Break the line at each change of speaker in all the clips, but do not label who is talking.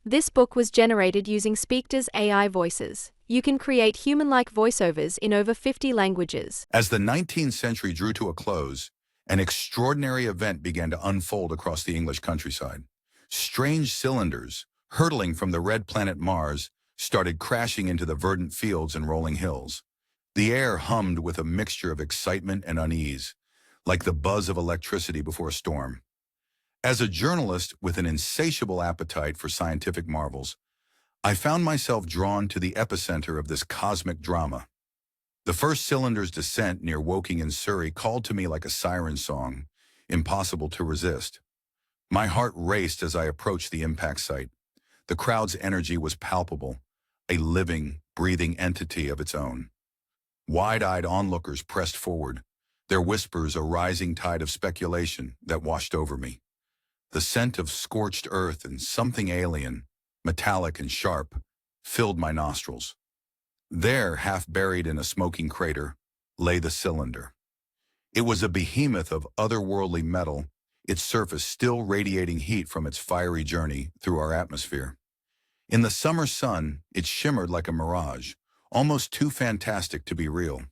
This book was generated using Speakter's AI voices. You can create human-like voiceovers in over 50 languages.
As the 19th century drew to a close, an extraordinary event began to unfold across the English countryside. Strange cylinders, hurtling from the red planet Mars, started crashing into the verdant fields and rolling hills. The air hummed with a mixture of excitement and unease, like the buzz of electricity before a storm. As a journalist with an insatiable appetite for scientific marvels, I found myself drawn to the epicenter of this cosmic drama. The first cylinder's descent near Woking in Surrey called to me like a siren song, impossible to resist. My heart raced as I approached the impact site. The crowd's energy was palpable, a living, breathing entity of its own. Wide-eyed onlookers pressed forward, their whispers a rising tide of speculation that washed over me. The scent of scorched earth and something alien, metallic and sharp, filled my nostrils. There, half buried in a smoking crater, lay the cylinder. It was a behemoth of otherworldly metal, its surface still radiating heat from its fiery journey through our atmosphere. In the summer sun, it shimmered like a mirage, almost too fantastic to be real.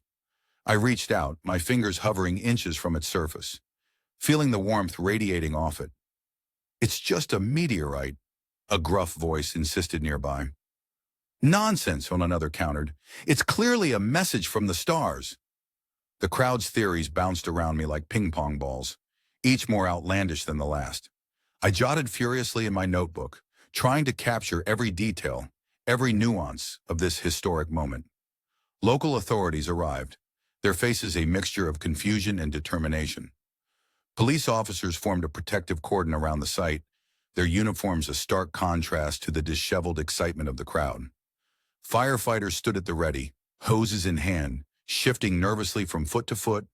I reached out, my fingers hovering inches from its surface, feeling the warmth radiating off it. "It's just a meteorite," a gruff voice insisted nearby. "Nonsense," on another countered. "It's clearly a message from the stars." The crowd's theories bounced around me like ping-pong balls, each more outlandish than the last. I jotted furiously in my notebook, trying to capture every detail, every nuance of this historic moment. Local authorities arrived, their faces a mixture of confusion and determination. Police officers formed a protective cordon around the site, their uniforms a stark contrast to the disheveled excitement of the crowd. Firefighters stood at the ready, hoses in hand, shifting nervously from foot to foot,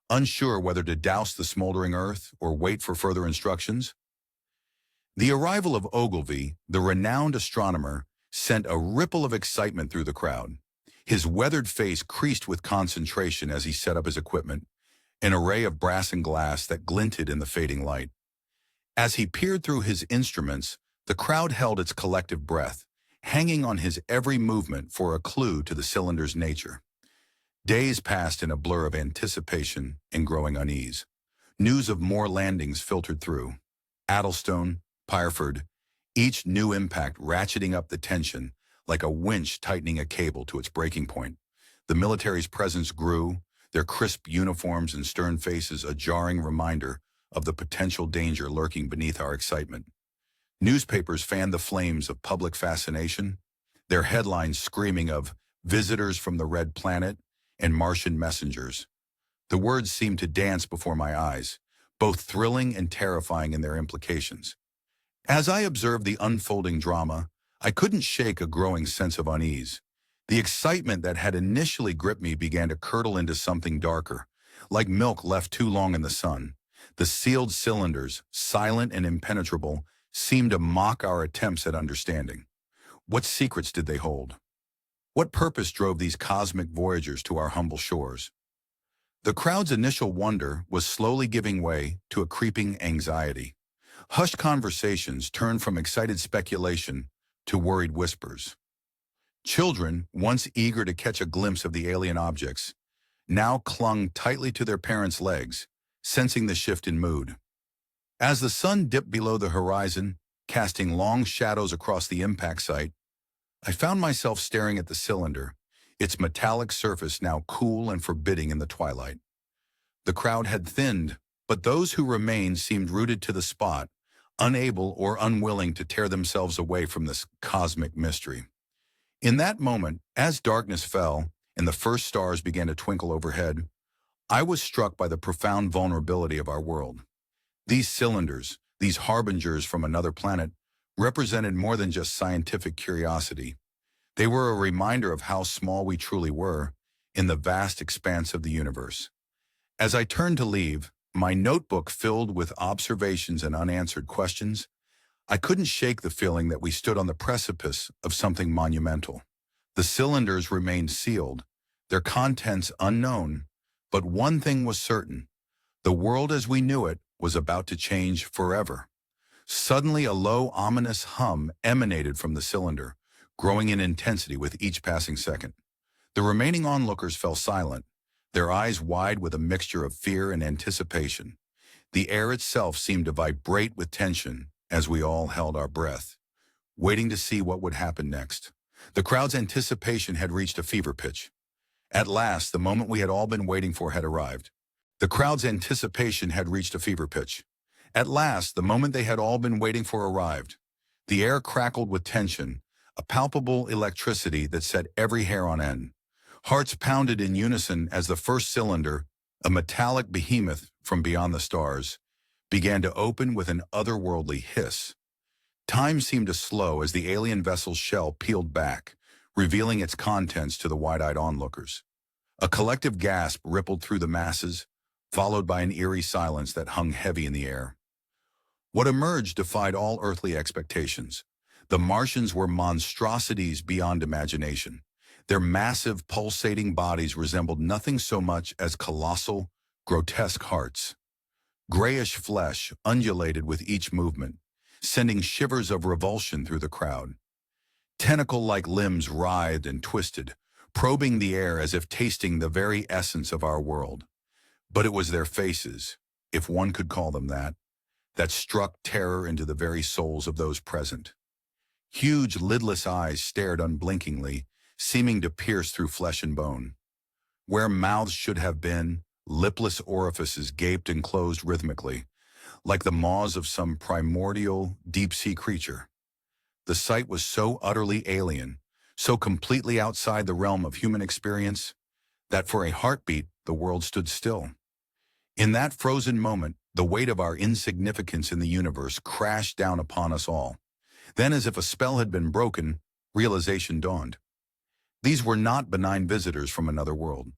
unsure whether to douse the smoldering earth or wait for further instructions. The arrival of Ogilvy, the renowned astronomer, sent a ripple of excitement through the crowd. His weathered face creased with concentration as he set up his equipment, an array of brass and glass that glinted in the fading light. As he peered through his instruments, the crowd held its collective breath, hanging on his every movement for a clue to the cylinder's nature. Days passed in a blur of anticipation and growing unease. News of more landings filtered through. Addlestone, Pyreford, each new impact ratcheting up the tension like a winch tightening a cable to its breaking point. The military's presence grew, their crisp uniforms and stern faces a jarring reminder of the potential danger lurking beneath our excitement. Newspapers fanned the flames of public fascination, their headlines screaming of visitors from the Red Planet and Martian messengers. The words seemed to dance before my eyes, both thrilling and terrifying in their implications. As I observed the unfolding drama, I couldn't shake a growing sense of unease. The excitement that had initially gripped me began to curdle into something darker, like milk left too long in the sun. The sealed cylinders, silent and impenetrable, seemed to mock our attempts at understanding. What secrets did they hold? What purpose drove these cosmic voyagers to our humble shores? The crowd's initial wonder was slowly giving way to a creeping anxiety. Hushed conversations turned from excited speculation to worried whispers. Children, once eager to catch a glimpse of the alien objects, now clung tightly to their parents' legs, sensing the shift in mood. As the sun dipped below the horizon, casting long shadows across the impact site, I found myself staring at the cylinder, its metallic surface now cool and forbidding in the twilight. The crowd had thinned, but those who remained seemed rooted to the spot, unable or unwilling to tear themselves away from this cosmic mystery. In that moment, as darkness fell and the first stars began to twinkle overhead, I was struck by the profound vulnerability of our world. These cylinders, these harbingers from another planet, represented more than just scientific curiosity. They were a reminder of how small we truly were in the vast expanse of the universe. As I turned to leave, my notebook filled with observations and unanswered questions, I couldn't shake the feeling that we stood on the precipice of something monumental. The cylinders remained sealed, their contents unknown, but one thing was certain: the world as we knew it was about to change forever. Suddenly, a low, ominous hum emanated from the cylinder, growing in intensity with each passing second. The remaining onlookers fell silent, their eyes wide with a mixture of fear and anticipation. The air itself seemed to vibrate with tension as we all held our breath, waiting to see what would happen next. The crowd's anticipation had reached a fever pitch. At last, the moment we had all been waiting for had arrived. The crowd's anticipation had reached a fever pitch. At last, the moment they had all been waiting for arrived. The air crackled with tension, a palpable electricity that set every hair on end. Hearts pounded in unison as the first cylinder, a metallic behemoth from beyond the stars, began to open with an otherworldly hiss. Time seemed to slow as the alien vessel's shell peeled back, revealing its contents to the wide-eyed onlookers. A collective gasp rippled through the masses, followed by an eerie silence that hung heavy in the air. What emerged defied all earthly expectations. The Martians were monstrosities beyond imagination. Their massive, pulsating bodies resembled nothing so much as colossal, grotesque hearts. Grayish flesh undulated with each movement, sending shivers of revulsion through the crowd. Tentacle-like limbs writhed and twisted, probing the air as if tasting the very essence of our world. But it was their faces, if one could call them that struck terror into the very souls of those present. Huge, lidless eyes stared unblinkingly, seeming to pierce through flesh and bone. Where mouths should have been, lipless orifices gaped and closed rhythmically, like the maws of some primordial, deep-sea creature. The sight was so utterly alien, so completely outside the realm of human experience, that for a heartbeat the world stood still. In that frozen moment, the weight of our insignificance in the universe crashed down upon us all. Then, as if a spell had been broken, realization dawned. These were not benign visitors from another world.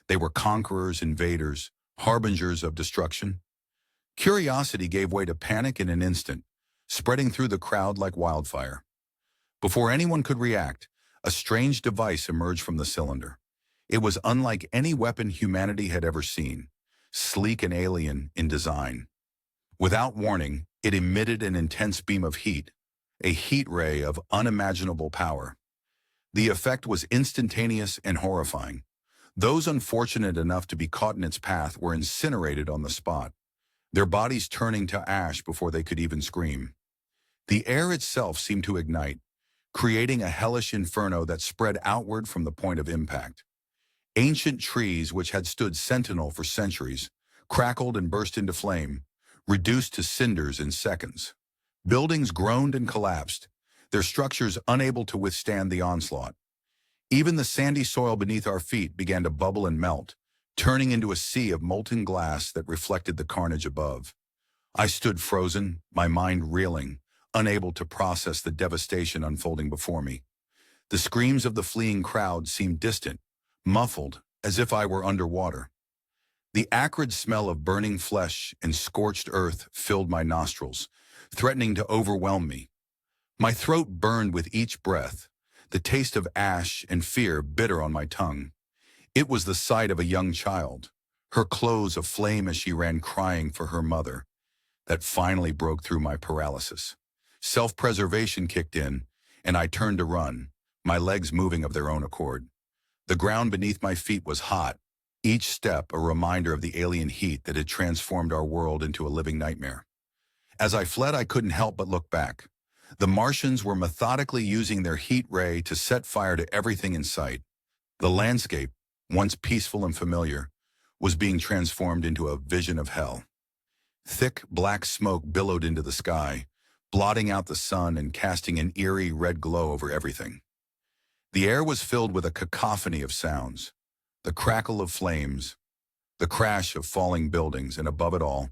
They were conquerors, invaders, harbingers of destruction. Curiosity gave way to panic in an instant, spreading through the crowd like wildfire. Before anyone could react, a strange device emerged from the cylinder. It was unlike any weapon humanity had ever seen, sleek and alien in design. Without warning, it emitted an intense beam of heat, a heat ray of unimaginable power. The effect was instantaneous and horrifying. Those unfortunate enough to be caught in its path were incinerated on the spot, their bodies turning to ash before they could even scream. The air itself seemed to ignite, creating a hellish inferno that spread outward from the point of impact. Ancient trees, which had stood sentinel for centuries, crackled and burst into flame, reduced to cinders in seconds. Buildings groaned and collapsed, their structures unable to withstand the onslaught. Even the sandy soil beneath our feet began to bubble and melt, turning into a sea of molten glass that reflected the carnage above. I stood frozen, my mind reeling, unable to process the devastation unfolding before me. The screams of the fleeing crowd seemed distant, muffled, as if I were underwater. The acrid smell of burning flesh and scorched earth filled my nostrils, threatening to overwhelm me. My throat burned with each breath, the taste of ash and fear bitter on my tongue. It was the sight of a young child, her clothes aflame as she ran crying for her mother, that finally broke through my paralysis. Self-preservation kicked in, and I turned to run, my legs moving of their own accord. The ground beneath my feet was hot, each step a reminder of the alien heat that had transformed our world into a living nightmare. As I fled, I couldn't help but look back. The Martians were methodically using their heat ray to set fire to everything in sight. The landscape, once peaceful and familiar, was being transformed into a vision of hell. Thick, black smoke billowed into the sky, blotting out the sun and casting an eerie red glow over everything. The air was filled with a cacophony of sounds, the crackle of flames, the crash of falling buildings, and above it all,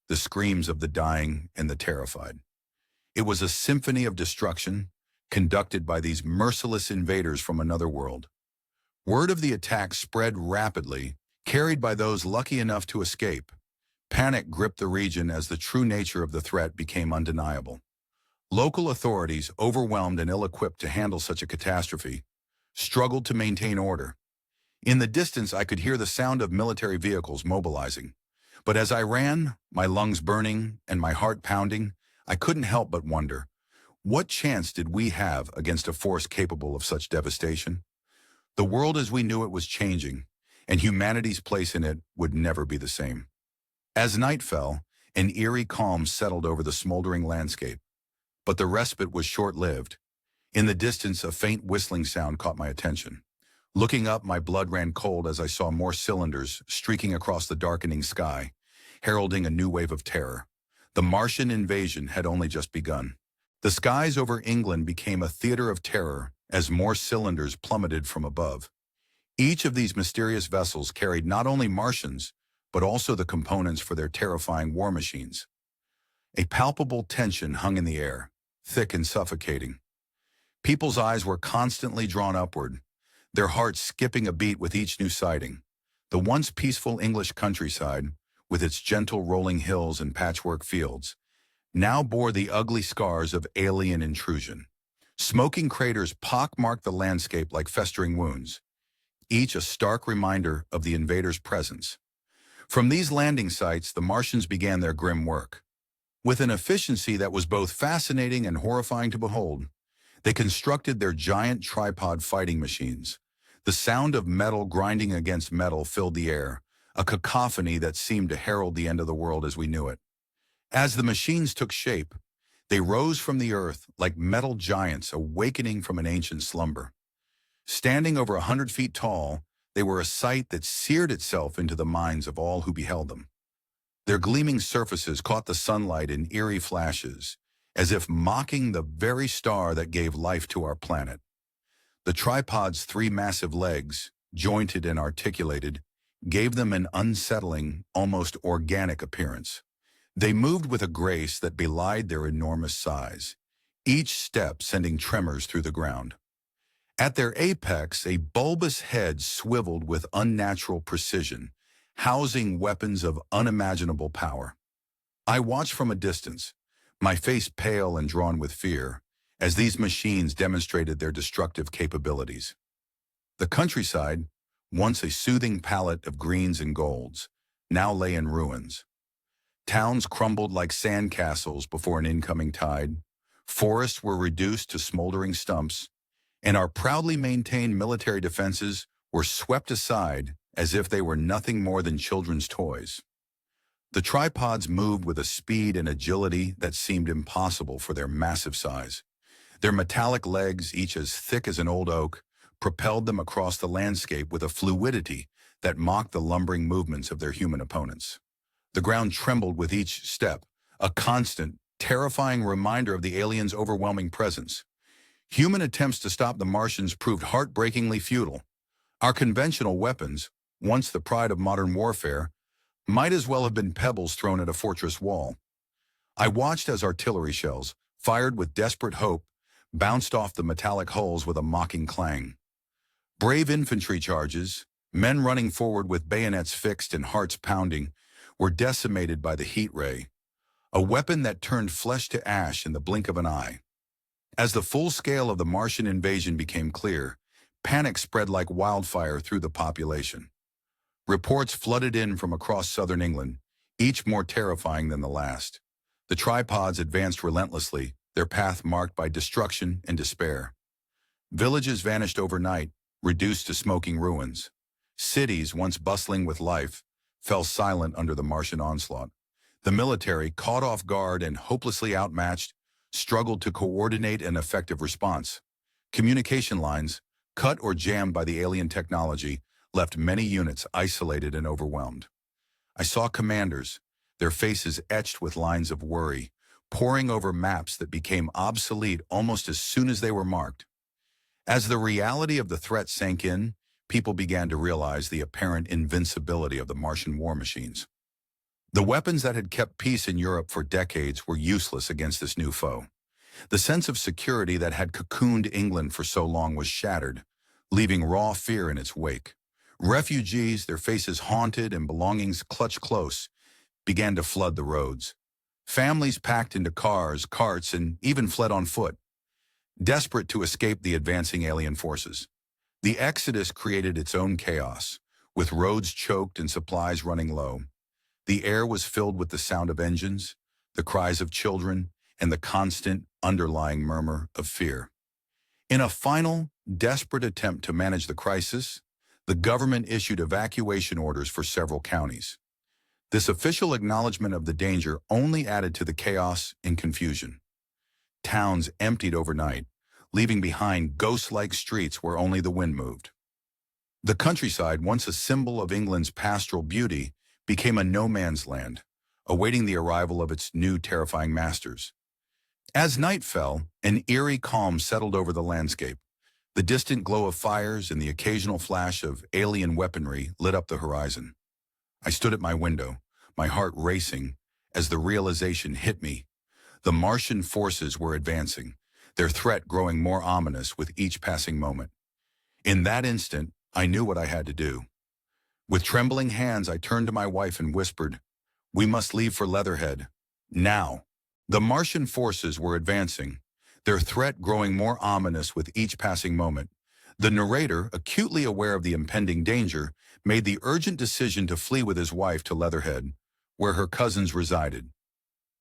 the screams of the dying and the terrified. It was a symphony of destruction, conducted by these merciless invaders from another world. Word of the attack spread rapidly, carried by those lucky enough to escape. Panic gripped the region as the true nature of the threat became undeniable. Local authorities, overwhelmed and ill-equipped to handle such a catastrophe, struggled to maintain order. In the distance, I could hear the sound of military vehicles mobilizing. But as I ran, my lungs burning and my heart pounding, I couldn't help but wonder, what chance did we have against a force capable of such devastation? The world as we knew it was changing, and humanity's place in it would never be the same. As night fell, an eerie calm settled over the smoldering landscape. But the respite was short-lived. In the distance, a faint whistling sound caught my attention. Looking up, my blood ran cold as I saw more cylinders streaking across the darkening sky, heralding a new wave of terror. The Martian invasion had only just begun. The skies over England became a theater of terror as more cylinders plummeted from above. Each of these mysterious vessels carried not only Martians, but also the components for their terrifying war machines. A palpable tension hung in the air, thick and suffocating. People's eyes were constantly drawn upward, their hearts skipping a beat with each new sighting. The once peaceful English countryside, with its gentle rolling hills and patchwork fields, now bore the ugly scars of alien intrusion. Smoking craters pockmarked the landscape like festering wounds, each a stark reminder of the invaders' presence. From these landing sites, the Martians began their grim work. With an efficiency that was both fascinating and horrifying to behold, they constructed their giant tripod fighting machines. The sound of metal grinding against metal filled the air, a cacophony that seemed to herald the end of the world as we knew it. As the machines took shape, they rose from the earth like metal giants awakening from an ancient slumber. Standing over 100 feet tall, they were a sight that seared itself into the minds of all who beheld them. Their gleaming surfaces caught the sunlight in eerie flashes, as if mocking the very star that gave life to our planet. The tripod's 3 massive legs, jointed and articulated, gave them an unsettling, almost organic appearance. They moved with a grace that belied their enormous size, each step sending tremors through the ground. At their apex, a bulbous head swiveled with unnatural precision, housing weapons of unimaginable power. I watched from a distance, my face pale and drawn with fear, as these machines demonstrated their destructive capabilities. The countryside, once a soothing palette of greens and golds, now lay in ruins. Towns crumbled like sandcastles before an incoming tide. Forests were reduced to smoldering stumps, and our proudly maintained military defenses were swept aside as if they were nothing more than children's toys. The tripods moved with a speed and agility that seemed impossible for their massive size. Their metallic legs, each as thick as an old oak, propelled them across the landscape with a fluidity that mocked the lumbering movements of their human opponents. The ground trembled with each step, a constant, terrifying reminder of the aliens' overwhelming presence. Human attempts to stop the Martians proved heartbreakingly futile. Our conventional weapons, once the pride of modern warfare, might as well have been pebbles thrown at a fortress wall. I watched as artillery shells, fired with desperate hope, bounced off the metallic hulls with a mocking clang. Brave infantry charges, men running forward with bayonets fixed and hearts pounding, were decimated by the heat ray, a weapon that turned flesh to ash in the blink of an eye. As the full scale of the Martian invasion became clear, panic spread like wildfire through the population. Reports flooded in from across southern England, each more terrifying than the last. The tripods advanced relentlessly, their path marked by destruction and despair. Villages vanished overnight, reduced to smoking ruins. Cities, once bustling with life, fell silent under the Martian onslaught. The military, caught off guard and hopelessly outmatched, struggled to coordinate an effective response. Communication lines, cut or jammed by the alien technology, left many units isolated and overwhelmed. I saw commanders, their faces etched with lines of worry, poring over maps that became obsolete almost as soon as they were marked. As the reality of the threat sank in, people began to realize the apparent invincibility of the Martian war machines. The weapons that had kept peace in Europe for decades were useless against this new foe. The sense of security that had cocooned England for so long was shattered, leaving raw fear in its wake. Refugees, their faces haunted and belongings clutched close, began to flood the roads. Families packed into cars, carts, and even fled on foot, desperate to escape the advancing alien forces. The exodus created its own chaos, with roads choked and supplies running low. The air was filled with the sound of engines, the cries of children, and the constant underlying murmur of fear. In a final, desperate attempt to manage the crisis, the government issued evacuation orders for several counties. This official acknowledgement of the danger only added to the chaos and confusion. Towns emptied overnight, leaving behind ghost-like streets where only the wind moved. The countryside, once a symbol of England's pastoral beauty, became a no-man's land, awaiting the arrival of its new terrifying masters. As night fell, an eerie calm settled over the landscape. The distant glow of fires and the occasional flash of alien weaponry lit up the horizon. I stood at my window, my heart racing, as the realization hit me. The Martian forces were advancing, their threat growing more ominous with each passing moment. In that instant, I knew what I had to do. With trembling hands, I turned to my wife and whispered, "We must leave for Leatherhead. Now." The Martian forces were advancing, their threat growing more ominous with each passing moment. The narrator, acutely aware of the impending danger, made the urgent decision to flee with his wife to Leatherhead, where her cousins resided.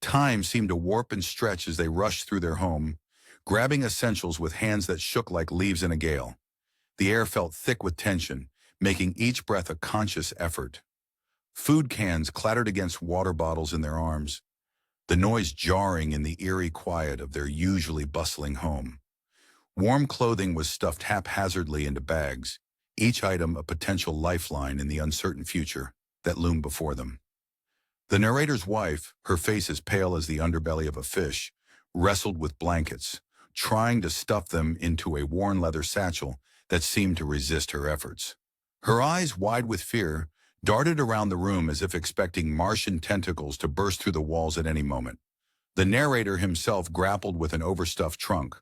Time seemed to warp and stretch as they rushed through their home, grabbing essentials with hands that shook like leaves in a gale. The air felt thick with tension, making each breath a conscious effort. Food cans clattered against water bottles in their arms, the noise jarring in the eerie quiet of their usually bustling home. Warm clothing was stuffed haphazardly into bags, each item a potential lifeline in the uncertain future that loomed before them. The narrator's wife, her face as pale as the underbelly of a fish, wrestled with blankets, trying to stuff them into a worn leather satchel that seemed to resist her efforts. Her eyes, wide with fear, darted around the room as if expecting Martian tentacles to burst through the walls at any moment. The narrator himself grappled with an overstuffed trunk,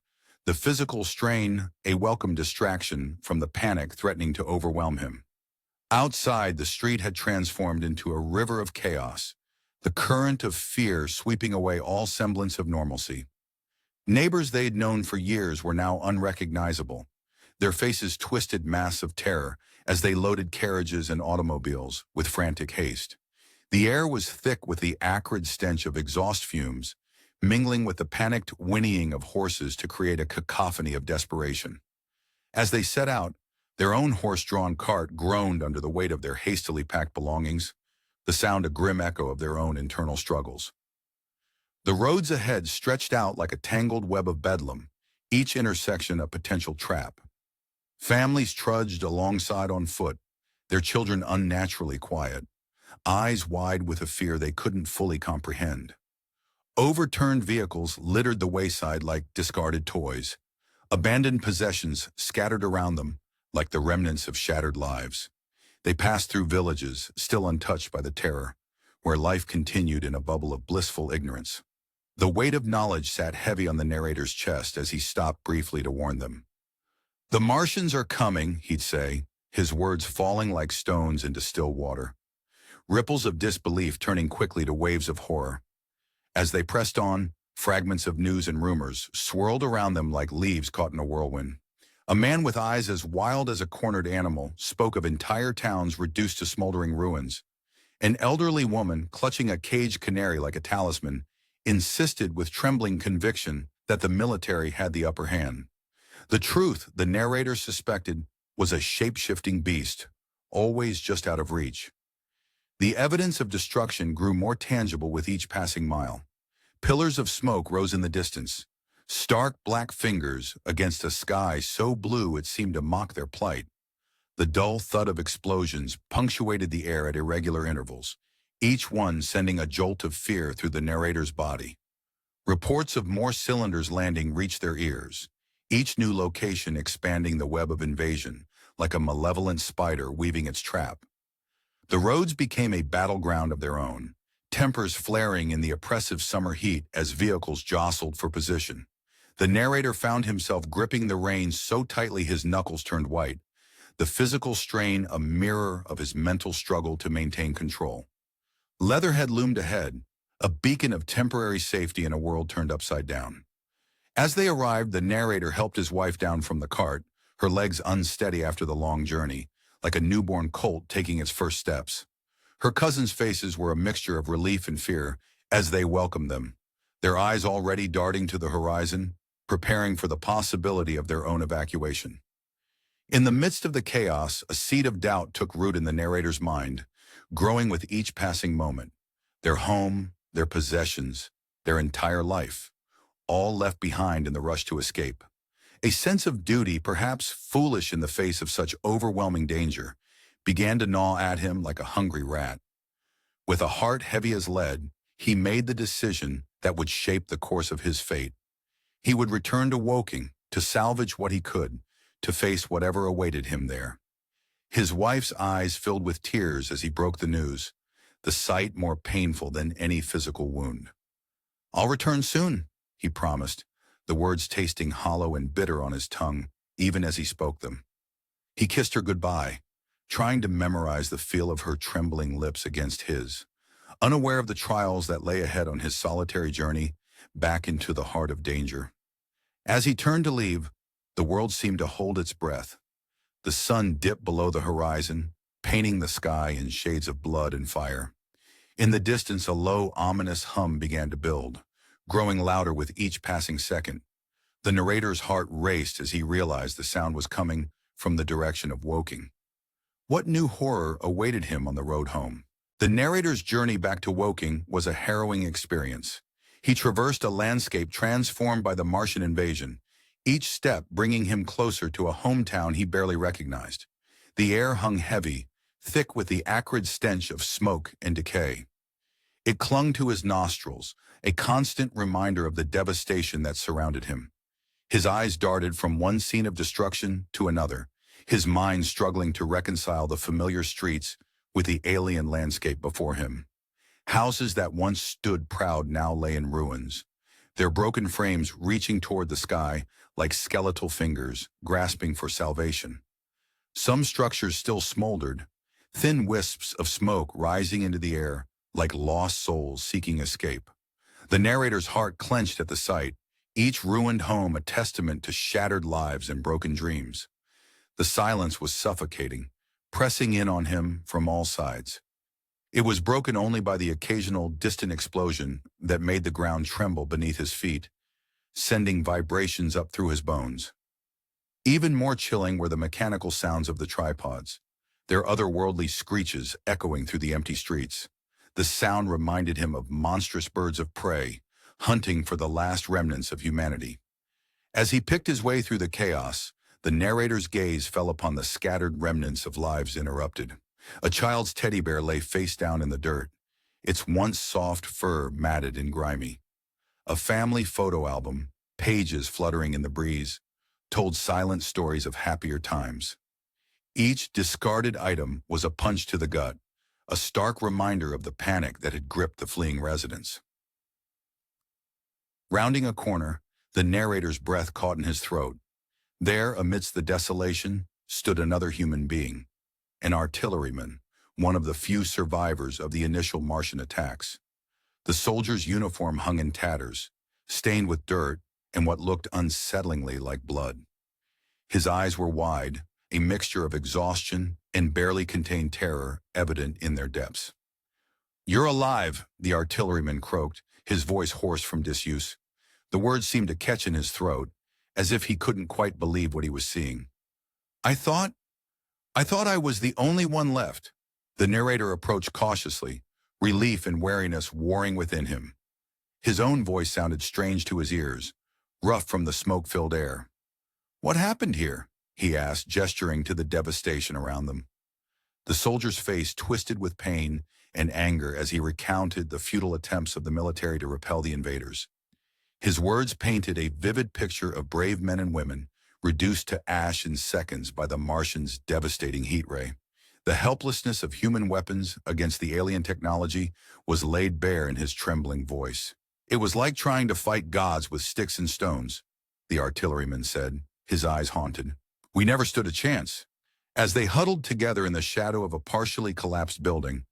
the physical strain a welcome distraction from the panic threatening to overwhelm him. Outside, the street had transformed into a river of chaos, the current of fear sweeping away all semblance of normalcy. Neighbors they had known for years were now unrecognizable, their faces twisted masks of terror as they loaded carriages and automobiles with frantic haste. The air was thick with the acrid stench of exhaust fumes, mingling with the panicked whinnying of horses to create a cacophony of desperation. As they set out, their own horse-drawn cart groaned under the weight of their hastily packed belongings, the sound a grim echo of their own internal struggles. The roads ahead stretched out like a tangled web of bedlam, each intersection a potential trap. Families trudged alongside on foot, their children unnaturally quiet, eyes wide with a fear they couldn't fully comprehend. Overturned vehicles littered the wayside like discarded toys, abandoned possessions scattered around them like the remnants of shattered lives. They passed through villages, still untouched by the terror, where life continued in a bubble of blissful ignorance. The weight of knowledge sat heavy on the narrator's chest as he stopped briefly to warn them. "The Martians are coming," he'd say, his words falling like stones into still water, ripples of disbelief turning quickly to waves of horror. As they pressed on, fragments of news and rumors swirled around them like leaves caught in a whirlwind. A man with eyes as wild as a cornered animal spoke of entire towns reduced to smoldering ruins. An elderly woman, clutching a caged canary like a talisman, insisted with trembling conviction that the military had the upper hand. The truth, the narrator suspected, was a shape-shifting beast, always just out of reach. The evidence of destruction grew more tangible with each passing mile. Pillars of smoke rose in the distance, stark black fingers against a sky so blue it seemed to mock their plight. The dull thud of explosions punctuated the air at irregular intervals, each one sending a jolt of fear through the narrator's body. Reports of more cylinders landing reached their ears, each new location expanding the web of invasion, like a malevolent spider weaving its trap. The roads became a battleground of their own, tempers flaring in the oppressive summer heat as vehicles jostled for position. The narrator found himself gripping the reins so tightly his knuckles turned white, the physical strain a mirror of his mental struggle to maintain control. Leatherhead loomed ahead, a beacon of temporary safety in a world turned upside down. As they arrived, the narrator helped his wife down from the cart, her legs unsteady after the long journey, like a newborn colt taking its first steps. Her cousins' faces were a mixture of relief and fear as they welcomed them, their eyes already darting to the horizon, preparing for the possibility of their own evacuation. In the midst of the chaos, a seed of doubt took root in the narrator's mind, growing with each passing moment. Their home, their possessions, their entire life, all left behind in the rush to escape. A sense of duty, perhaps foolish in the face of such overwhelming danger, began to gnaw at him like a hungry rat. With a heart heavy as lead, he made the decision that would shape the course of his fate. He would return to Woking to salvage what he could, to face whatever awaited him there. His wife's eyes filled with tears as he broke the news, the sight more painful than any physical wound. "I'll return soon," he promised, the words tasting hollow and bitter on his tongue, even as he spoke them. He kissed her goodbye, trying to memorize the feel of her trembling lips against his, unaware of the trials that lay ahead on his solitary journey back into the heart of danger. As he turned to leave, the world seemed to hold its breath. The sun dipped below the horizon, painting the sky in shades of blood and fire. In the distance, a low, ominous hum began to build, growing louder with each passing second. The narrator's heart raced as he realized the sound was coming from the direction of Woking. What new horror awaited him on the road home? The narrator's journey back to Woking was a harrowing experience. He traversed a landscape transformed by the Martian invasion, each step bringing him closer to a hometown he barely recognized. The air hung heavy, thick with the acrid stench of smoke and decay. It clung to his nostrils, a constant reminder of the devastation that surrounded him. His eyes darted from one scene of destruction to another, his mind struggling to reconcile the familiar streets with the alien landscape before him. Houses that once stood proud now lay in ruins, their broken frames reaching toward the sky like skeletal fingers, grasping for salvation. Some structures still smoldered, thin wisps of smoke rising into the air like lost souls seeking escape. The narrator's heart clenched at the sight, each ruined home a testament to shattered lives and broken dreams. The silence was suffocating, pressing in on him from all sides. It was broken only by the occasional distant explosion that made the ground tremble beneath his feet, sending vibrations up through his bones. Even more chilling were the mechanical sounds of the tripods, their otherworldly screeches echoing through the empty streets. The sound reminded him of monstrous birds of prey, hunting for the last remnants of humanity. As he picked his way through the chaos, the narrator's gaze fell upon the scattered remnants of lives interrupted. A child's teddy bear lay face down in the dirt, its once soft fur matted and grimy. A family photo album, pages fluttering in the breeze, told silent stories of happier times. Each discarded item was a punch to the gut, a stark reminder of the panic that had gripped the fleeing residents. Rounding a corner, the narrator's breath caught in his throat. There, amidst the desolation, stood another human being, an artilleryman, one of the few survivors of the initial Martian attacks. The soldier's uniform hung in tatters, stained with dirt and what looked unsettlingly like blood. His eyes were wide, a mixture of exhaustion and barely contained terror evident in their depths. "You're alive," the artilleryman croaked, his voice hoarse from disuse. The words seemed to catch in his throat, as if he couldn't quite believe what he was seeing. I thought I was the only one left." The narrator approached cautiously, relief and wariness warring within him. His own voice sounded strange to his ears, rough from the smoke-filled air. "What happened here?" he asked, gesturing to the devastation around them. The soldier's face twisted with pain and anger as he recounted the futile attempts of the military to repel the invaders. His words painted a vivid picture of brave men and women reduced to ash in seconds by the Martians' devastating heat ray. The helplessness of human weapons against the alien technology was laid bare in his trembling voice. "It was like trying to fight gods with sticks and stones," the artilleryman said, his eyes haunted. "We never stood a chance." As they huddled together in the shadow of a partially collapsed building,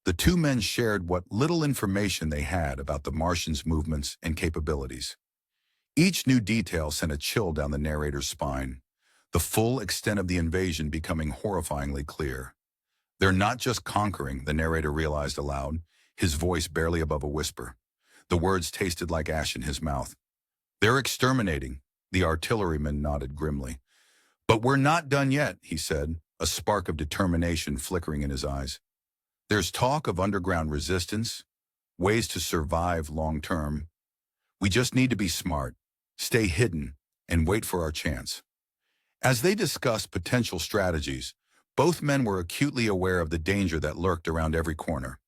the two men shared what little information they had about the Martians' movements and capabilities. Each new detail sent a chill down the narrator's spine, the full extent of the invasion becoming horrifyingly clear. "They're not just conquering," the narrator realized aloud, his voice barely above a whisper. The words tasted like ash in his mouth. "They're exterminating," the artilleryman nodded grimly. "But we're not done yet," he said, a spark of determination flickering in his eyes. "There's talk of underground resistance, ways to survive long term. We just need to be smart, stay hidden, and wait for our chance." As they discussed potential strategies, both men were acutely aware of the danger that lurked around every corner.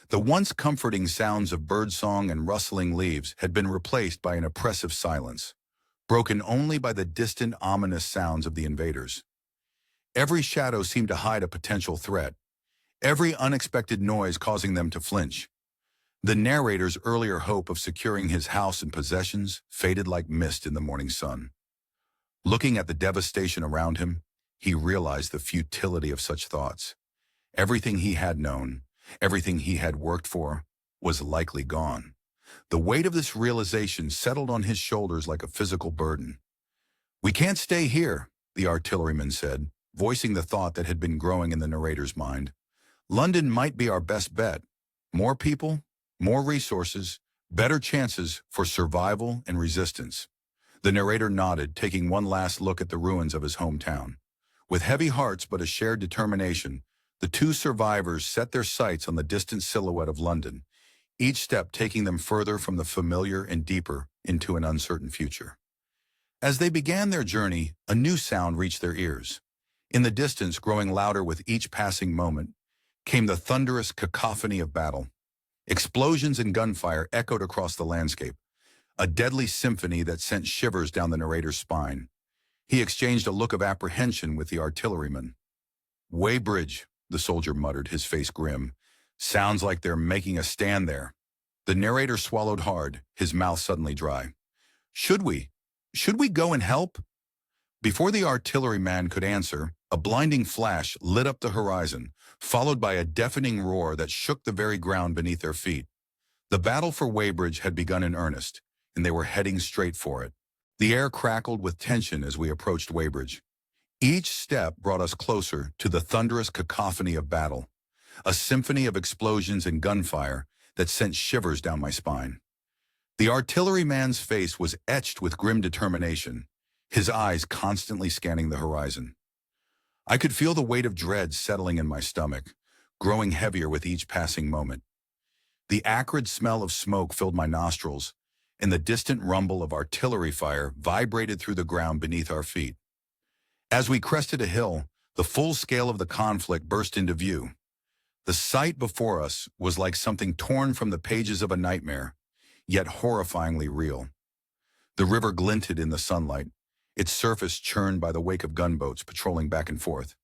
The once comforting sounds of birdsong and rustling leaves had been replaced by an oppressive silence, broken only by the distant, ominous sounds of the invaders. Every shadow seemed to hide a potential threat, every unexpected noise causing them to flinch. The narrator's earlier hope of securing his house and possessions faded like mist in the morning sun. Looking at the devastation around him, he realized the futility of such thoughts. Everything he had known, everything he had worked for, was likely gone. The weight of this realization settled on his shoulders like a physical burden. "We can't stay here," the artilleryman said, voicing the thought that had been growing in the narrator's mind. "London might be our best bet. More people, more resources, better chances for survival and resistance." The narrator nodded, taking one last look at the ruins of his hometown. With heavy hearts but a shared determination, the two survivors set their sights on the distant silhouette of London, each step taking them further from the familiar and deeper into an uncertain future. As they began their journey, a new sound reached their ears. In the distance, growing louder with each passing moment, came the thunderous cacophony of battle. Explosions and gunfire echoed across the landscape, a deadly symphony that sent shivers down the narrator's spine. He exchanged a look of apprehension with the artilleryman. "Weybridge," the soldier muttered, his face grim. "Sounds like they're making a stand there." The narrator swallowed hard, his mouth suddenly dry. Should we go and help?" Before the artilleryman could answer, a blinding flash lit up the horizon, followed by a deafening roar that shook the very ground beneath their feet. The battle for Weybridge had begun in earnest, and they were heading straight for it. The air crackled with tension as we approached Weybridge. Each step brought us closer to the thunderous cacophony of battle, a symphony of explosions and gunfire that sent shivers down my spine. The artilleryman's face was etched with grim determination, his eyes constantly scanning the horizon. I could feel the weight of dread settling in my stomach, growing heavier with each passing moment. The acrid smell of smoke filled my nostrils, and the distant rumble of artillery fire vibrated through the ground beneath our feet. As we crested a hill, the full scale of the conflict burst into view. The sight before us was like something torn from the pages of a nightmare, yet horrifyingly real. The river glinted in the sunlight, its surface churned by the wake of gunboats patrolling back and forth.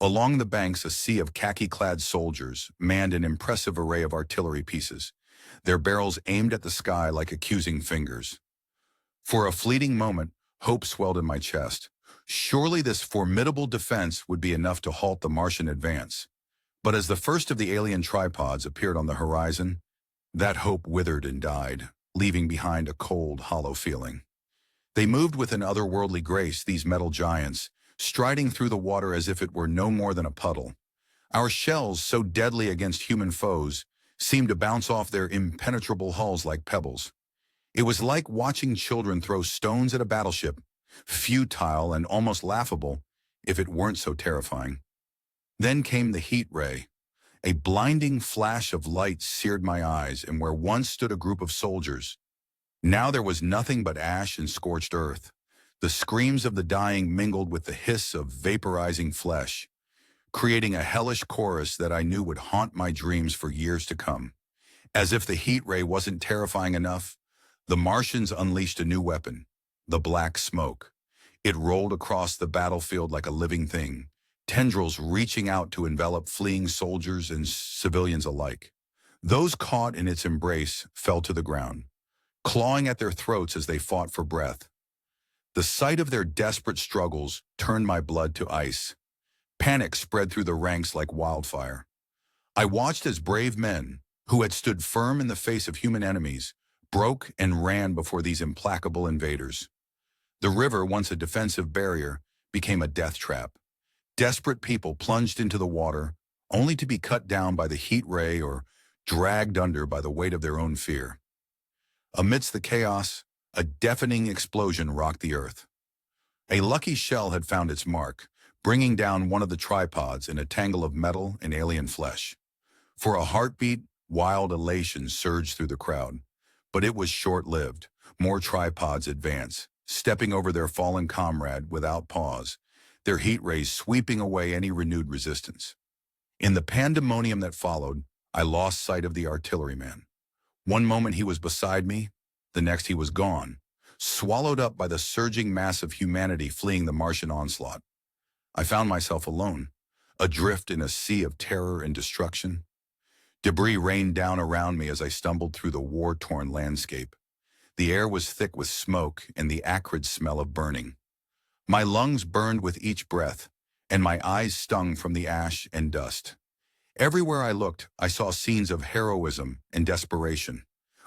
Along the banks, a sea of khaki-clad soldiers manned an impressive array of artillery pieces, their barrels aimed at the sky like accusing fingers. For a fleeting moment, hope swelled in my chest. Surely this formidable defense would be enough to halt the Martian advance. But as the first of the alien tripods appeared on the horizon, that hope withered and died, leaving behind a cold, hollow feeling. They moved with an otherworldly grace, these metal giants, striding through the water as if it were no more than a puddle. Our shells, so deadly against human foes, seemed to bounce off their impenetrable hulls like pebbles. It was like watching children throw stones at a battleship, futile and almost laughable if it weren't so terrifying. Then came the heat ray. A blinding flash of light seared my eyes, and where once stood a group of soldiers, now there was nothing but ash and scorched earth. The screams of the dying mingled with the hiss of vaporizing flesh, creating a hellish chorus that I knew would haunt my dreams for years to come. As if the heat ray wasn't terrifying enough, the Martians unleashed a new weapon, the black smoke. It rolled across the battlefield like a living thing, tendrils reaching out to envelop fleeing soldiers and civilians alike. Those caught in its embrace fell to the ground, clawing at their throats as they fought for breath. The sight of their desperate struggles turned my blood to ice. Panic spread through the ranks like wildfire. I watched as brave men, who had stood firm in the face of human enemies, broke and ran before these implacable invaders. The river, once a defensive barrier, became a death trap. Desperate people plunged into the water, only to be cut down by the heat ray or dragged under by the weight of their own fear. Amidst the chaos, a deafening explosion rocked the earth. A lucky shell had found its mark, bringing down one of the tripods in a tangle of metal and alien flesh. For a heartbeat, wild elation surged through the crowd. But it was short-lived. More tripods advanced, stepping over their fallen comrade without pause, their heat rays sweeping away any renewed resistance. In the pandemonium that followed, I lost sight of the artilleryman. One moment he was beside me, the next he was gone, swallowed up by the surging mass of humanity fleeing the Martian onslaught. I found myself alone, adrift in a sea of terror and destruction. Debris rained down around me as I stumbled through the war-torn landscape. The air was thick with smoke and the acrid smell of burning. My lungs burned with each breath, and my eyes stung from the ash and dust. Everywhere I looked, I saw scenes of heroism and desperation.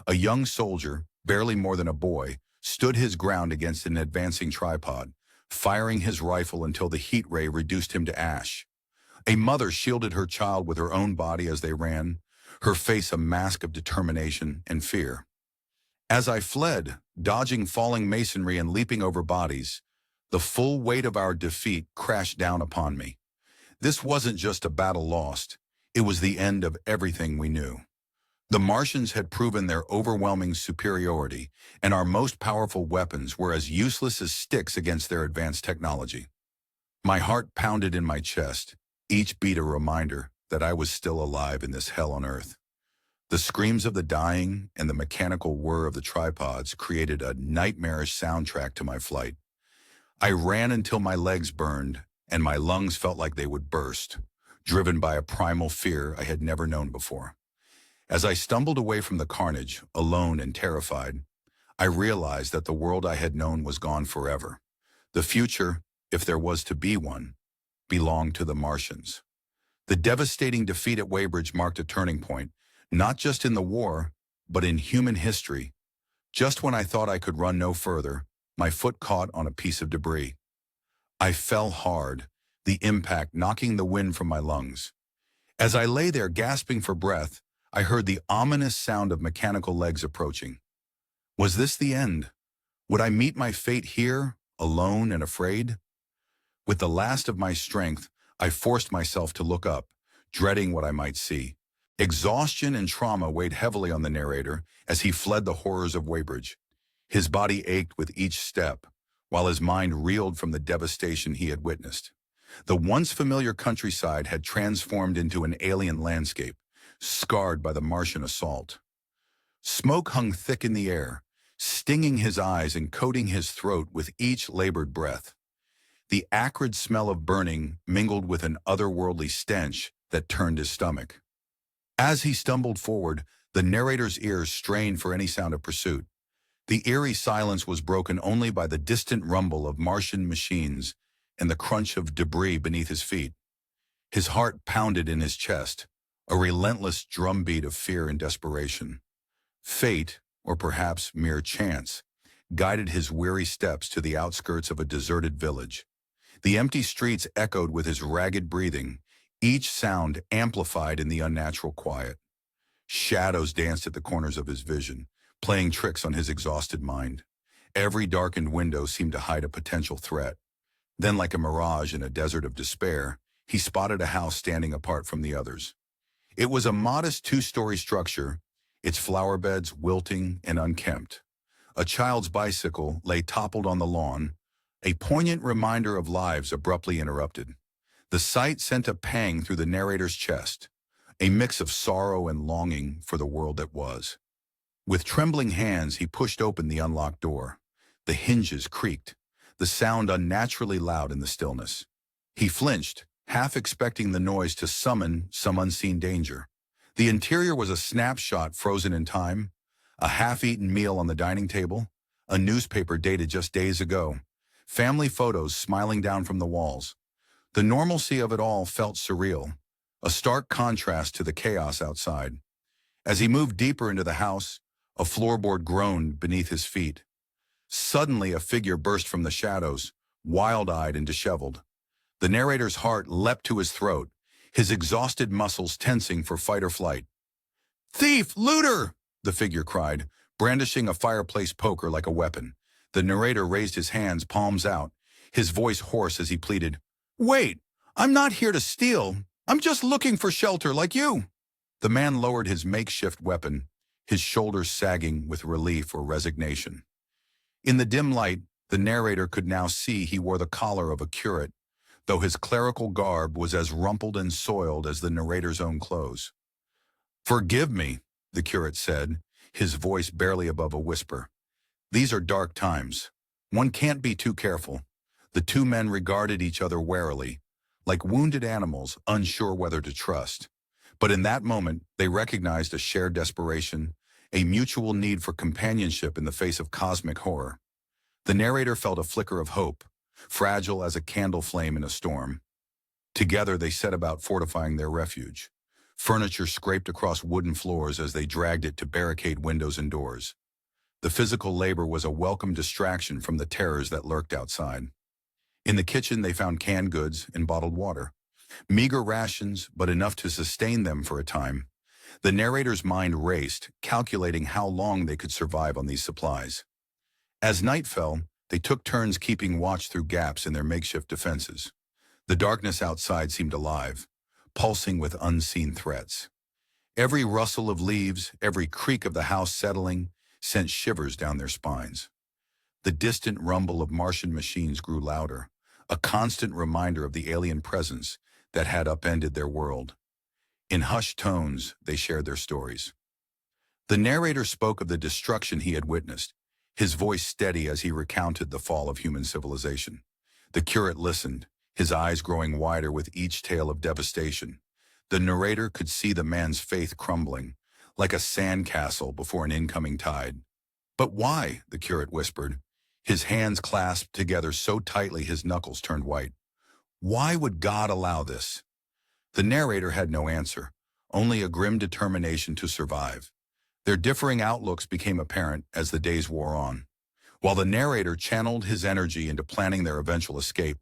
A young soldier, barely more than a boy, stood his ground against an advancing tripod, firing his rifle until the heat ray reduced him to ash. A mother shielded her child with her own body as they ran, her face a mask of determination and fear. As I fled, dodging falling masonry and leaping over bodies, the full weight of our defeat crashed down upon me. This wasn't just a battle lost. It was the end of everything we knew. The Martians had proven their overwhelming superiority, and our most powerful weapons were as useless as sticks against their advanced technology. My heart pounded in my chest, each beat a reminder that I was still alive in this hell on earth. The screams of the dying and the mechanical whir of the tripods created a nightmarish soundtrack to my flight. I ran until my legs burned and my lungs felt like they would burst, driven by a primal fear I had never known before. As I stumbled away from the carnage, alone and terrified, I realized that the world I had known was gone forever. The future, if there was to be one, belonged to the Martians. The devastating defeat at Weybridge marked a turning point, not just in the war, but in human history. Just when I thought I could run no further, my foot caught on a piece of debris. I fell hard, the impact knocking the wind from my lungs. As I lay there gasping for breath, I heard the ominous sound of mechanical legs approaching. Was this the end? Would I meet my fate here, alone and afraid? With the last of my strength, I forced myself to look up, dreading what I might see. Exhaustion and trauma weighed heavily on the narrator as he fled the horrors of Weybridge. His body ached with each step, while his mind reeled from the devastation he had witnessed. The once familiar countryside had transformed into an alien landscape, scarred by the Martian assault. Smoke hung thick in the air, stinging his eyes and coating his throat with each labored breath. The acrid smell of burning mingled with an otherworldly stench that turned his stomach. As he stumbled forward, the narrator's ears strained for any sound of pursuit. The eerie silence was broken only by the distant rumble of Martian machines and the crunch of debris beneath his feet. His heart pounded in his chest, a relentless drumbeat of fear and desperation. Fate, or perhaps mere chance, guided his weary steps to the outskirts of a deserted village. The empty streets echoed with his ragged breathing, each sound amplified in the unnatural quiet. Shadows danced at the corners of his vision, playing tricks on his exhausted mind. Every darkened window seemed to hide a potential threat. Then, like a mirage in a desert of despair, he spotted a house standing apart from the others. It was a modest two-story structure, its flower beds wilting and unkempt. A child's bicycle lay toppled on the lawn, a poignant reminder of lives abruptly interrupted. The sight sent a pang through the narrator's chest, a mix of sorrow and longing for the world that was. With trembling hands, he pushed open the unlocked door. The hinges creaked, the sound unnaturally loud in the stillness. He flinched, half expecting the noise to summon some unseen danger. The interior was a snapshot frozen in time, a half-eaten meal on the dining table, a newspaper dated just days ago, family photos smiling down from the walls. The normalcy of it all felt surreal, a stark contrast to the chaos outside. As he moved deeper into the house, a floorboard groaned beneath his feet. Suddenly, a figure burst from the shadows, wild-eyed and disheveled. The narrator's heart leapt to his throat, his exhausted muscles tensing for fight or flight. "Thief! Looter!" the figure cried, brandishing a fireplace poker like a weapon. The narrator raised his hands, palms out, his voice hoarse as he pleaded, "Wait, I'm not here to steal. I'm just looking for shelter like you." The man lowered his makeshift weapon, his shoulders sagging with relief or resignation. In the dim light, the narrator could now see he wore the collar of a curate, though his clerical garb was as rumpled and soiled as the narrator's own clothes. "Forgive me," the curate said, his voice barely above a whisper. "These are dark times. One can't be too careful." The two men regarded each other warily, like wounded animals unsure whether to trust. But in that moment, they recognized a shared desperation, a mutual need for companionship in the face of cosmic horror. The narrator felt a flicker of hope, fragile as a candle flame in a storm. Together, they set about fortifying their refuge. Furniture scraped across wooden floors as they dragged it to barricade windows and doors. The physical labor was a welcome distraction from the terrors that lurked outside. In the kitchen, they found canned goods and bottled water. Meager rations, but enough to sustain them for a time. The narrator's mind raced, calculating how long they could survive on these supplies. As night fell, they took turns keeping watch through gaps in their makeshift defenses. The darkness outside seemed alive, pulsing with unseen threats. Every rustle of leaves, every creak of the house settling, sent shivers down their spines. The distant rumble of Martian machines grew louder, a constant reminder of the alien presence that had upended their world. In hushed tones, they shared their stories. The narrator spoke of the destruction he had witnessed, his voice steady as he recounted the fall of human civilization. The curate listened, his eyes growing wider with each tale of devastation. The narrator could see the man's faith crumbling, like a sandcastle before an incoming tide. "But why?" the curate whispered, his hands clasped together so tightly his knuckles turned white. "Why would God allow this?" The narrator had no answer, only a grim determination to survive. Their differing outlooks became apparent as the days wore on. While the narrator channeled his energy into planning their eventual escape,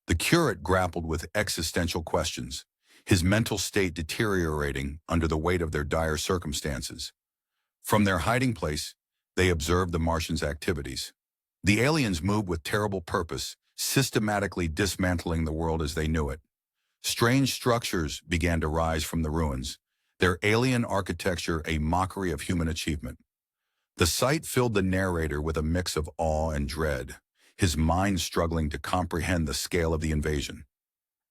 the curate grappled with existential questions, his mental state deteriorating under the weight of their dire circumstances. From their hiding place, they observed the Martians' activities. The aliens moved with terrible purpose, systematically dismantling the world as they knew it. Strange structures began to rise from the ruins, their alien architecture a mockery of human achievement. The sight filled the narrator with a mix of awe and dread, his mind struggling to comprehend the scale of the invasion.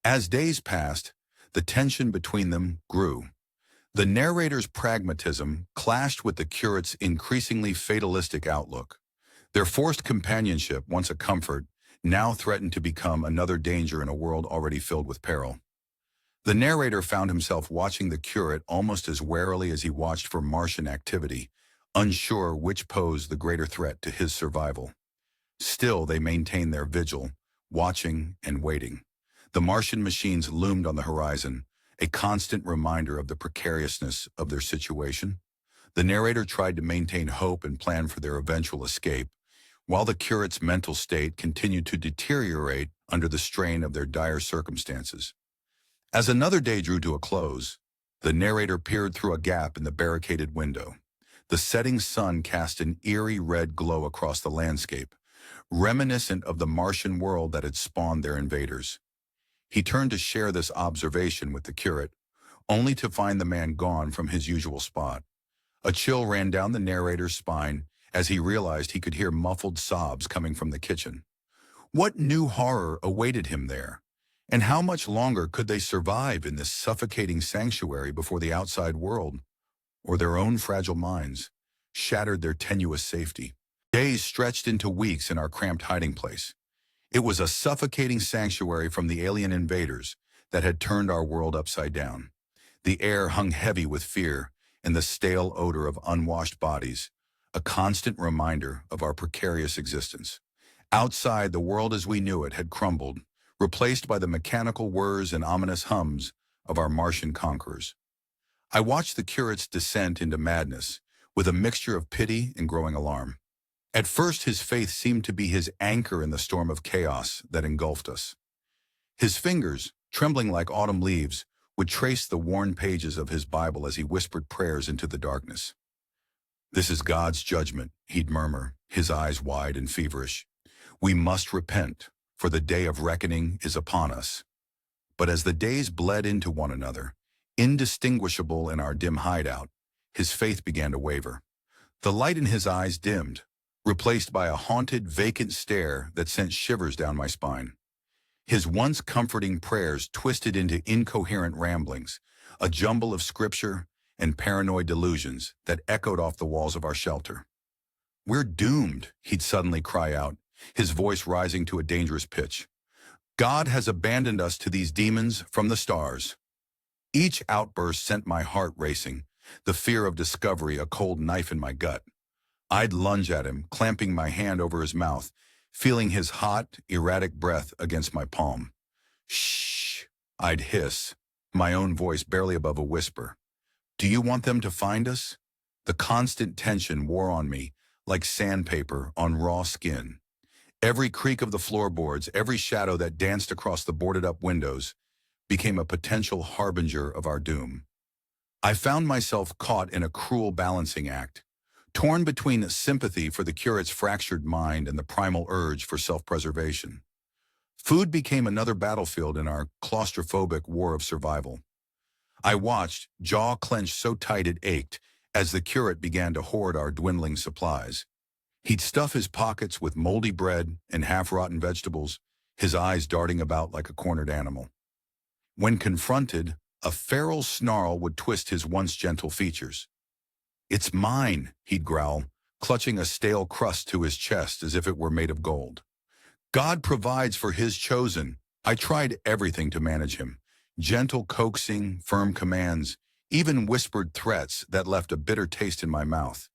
As days passed, the tension between them grew. The narrator's pragmatism clashed with the curate's increasingly fatalistic outlook. Their forced companionship, once a comfort, now threatened to become another danger in a world already filled with peril. The narrator found himself watching the curate almost as warily as he watched for Martian activity, unsure which posed the greater threat to his survival. Still, they maintained their vigil, watching and waiting. The Martian machines loomed on the horizon, a constant reminder of the precariousness of their situation. The narrator tried to maintain hope and plan for their eventual escape, while the curate's mental state continued to deteriorate under the strain of their dire circumstances. As another day drew to a close, the narrator peered through a gap in the barricaded window. The setting sun cast an eerie red glow across the landscape, reminiscent of the Martian world that had spawned their invaders. He turned to share this observation with the curate, only to find the man gone from his usual spot. A chill ran down the narrator's spine as he realized he could hear muffled sobs coming from the kitchen. What new horror awaited him there? And how much longer could they survive in this suffocating sanctuary before the outside world, or their own fragile minds, shattered their tenuous safety? Days stretched into weeks in our cramped hiding place. It was a suffocating sanctuary from the alien invaders that had turned our world upside down. The air hung heavy with fear and the stale odor of unwashed bodies, a constant reminder of our precarious existence. Outside, the world as we knew it had crumbled, replaced by the mechanical whirs and ominous hums of our Martian conquerors. I watched the curate's descent into madness, with a mixture of pity and growing alarm. At first, his faith seemed to be his anchor in the storm of chaos that engulfed us. His fingers, trembling like autumn leaves, would trace the worn pages of his Bible as he whispered prayers into the darkness. "This is God's judgment," he'd murmur, his eyes wide and feverish. "We must repent, for the day of reckoning is upon us." But as the days bled into one another, indistinguishable in our dim hideout, his faith began to waver. The light in his eyes dimmed, replaced by a haunted, vacant stare that sent shivers down my spine. His once comforting prayers twisted into incoherent ramblings, a jumble of scripture and paranoid delusions that echoed off the walls of our shelter. "We're doomed," he'd suddenly cry out, his voice rising to a dangerous pitch. "God has abandoned us to these demons from the stars." Each outburst sent my heart racing, the fear of discovery a cold knife in my gut. I'd lunge at him, clamping my hand over his mouth, feeling his hot, erratic breath against my palm. "Shh," I'd hiss, my own voice barely above a whisper. "Do you want them to find us?" The constant tension wore on me, like sandpaper on raw skin. Every creak of the floorboards, every shadow that danced across the boarded-up windows, became a potential harbinger of our doom. I found myself caught in a cruel balancing act, torn between sympathy for the curate's fractured mind and the primal urge for self-preservation. Food became another battlefield in our claustrophobic war of survival. I watched, jaw clenched so tight it ached, as the curate began to hoard our dwindling supplies. He'd stuff his pockets with moldy bread and half-rotten vegetables, his eyes darting about like a cornered animal. When confronted, a feral snarl would twist his once gentle features. "It's mine," he'd growl, clutching a stale crust to his chest as if it were made of gold. "God provides for his chosen." I tried everything to manage him. Gentle coaxing, firm commands, even whispered threats that left a bitter taste in my mouth.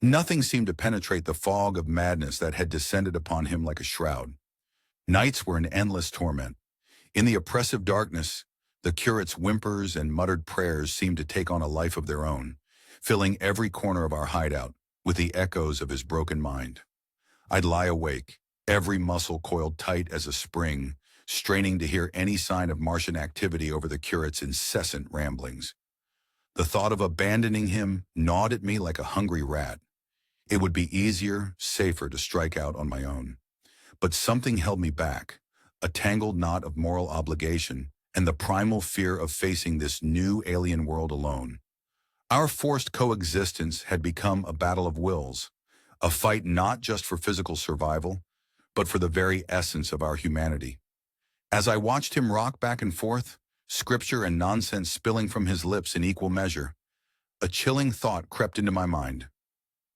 Nothing seemed to penetrate the fog of madness that had descended upon him like a shroud. Nights were an endless torment. In the oppressive darkness, the curate's whimpers and muttered prayers seemed to take on a life of their own, filling every corner of our hideout with the echoes of his broken mind. I'd lie awake, every muscle coiled tight as a spring, straining to hear any sign of Martian activity over the curate's incessant ramblings. The thought of abandoning him gnawed at me like a hungry rat. It would be easier, safer to strike out on my own. But something held me back, a tangled knot of moral obligation and the primal fear of facing this new alien world alone. Our forced coexistence had become a battle of wills, a fight not just for physical survival, but for the very essence of our humanity. As I watched him rock back and forth, scripture and nonsense spilling from his lips in equal measure, a chilling thought crept into my mind.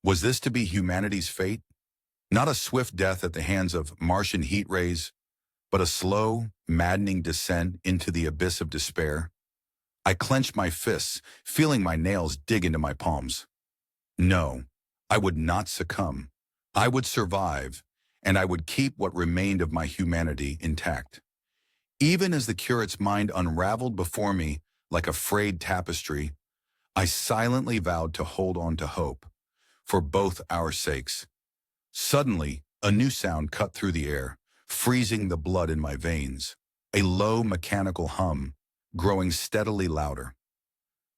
Was this to be humanity's fate? Not a swift death at the hands of Martian heat rays, but a slow, maddening descent into the abyss of despair. I clenched my fists, feeling my nails dig into my palms. No, I would not succumb. I would survive, and I would keep what remained of my humanity intact. Even as the curate's mind unraveled before me like a frayed tapestry, I silently vowed to hold on to hope, for both our sakes. Suddenly, a new sound cut through the air, freezing the blood in my veins. A low mechanical hum, growing steadily louder.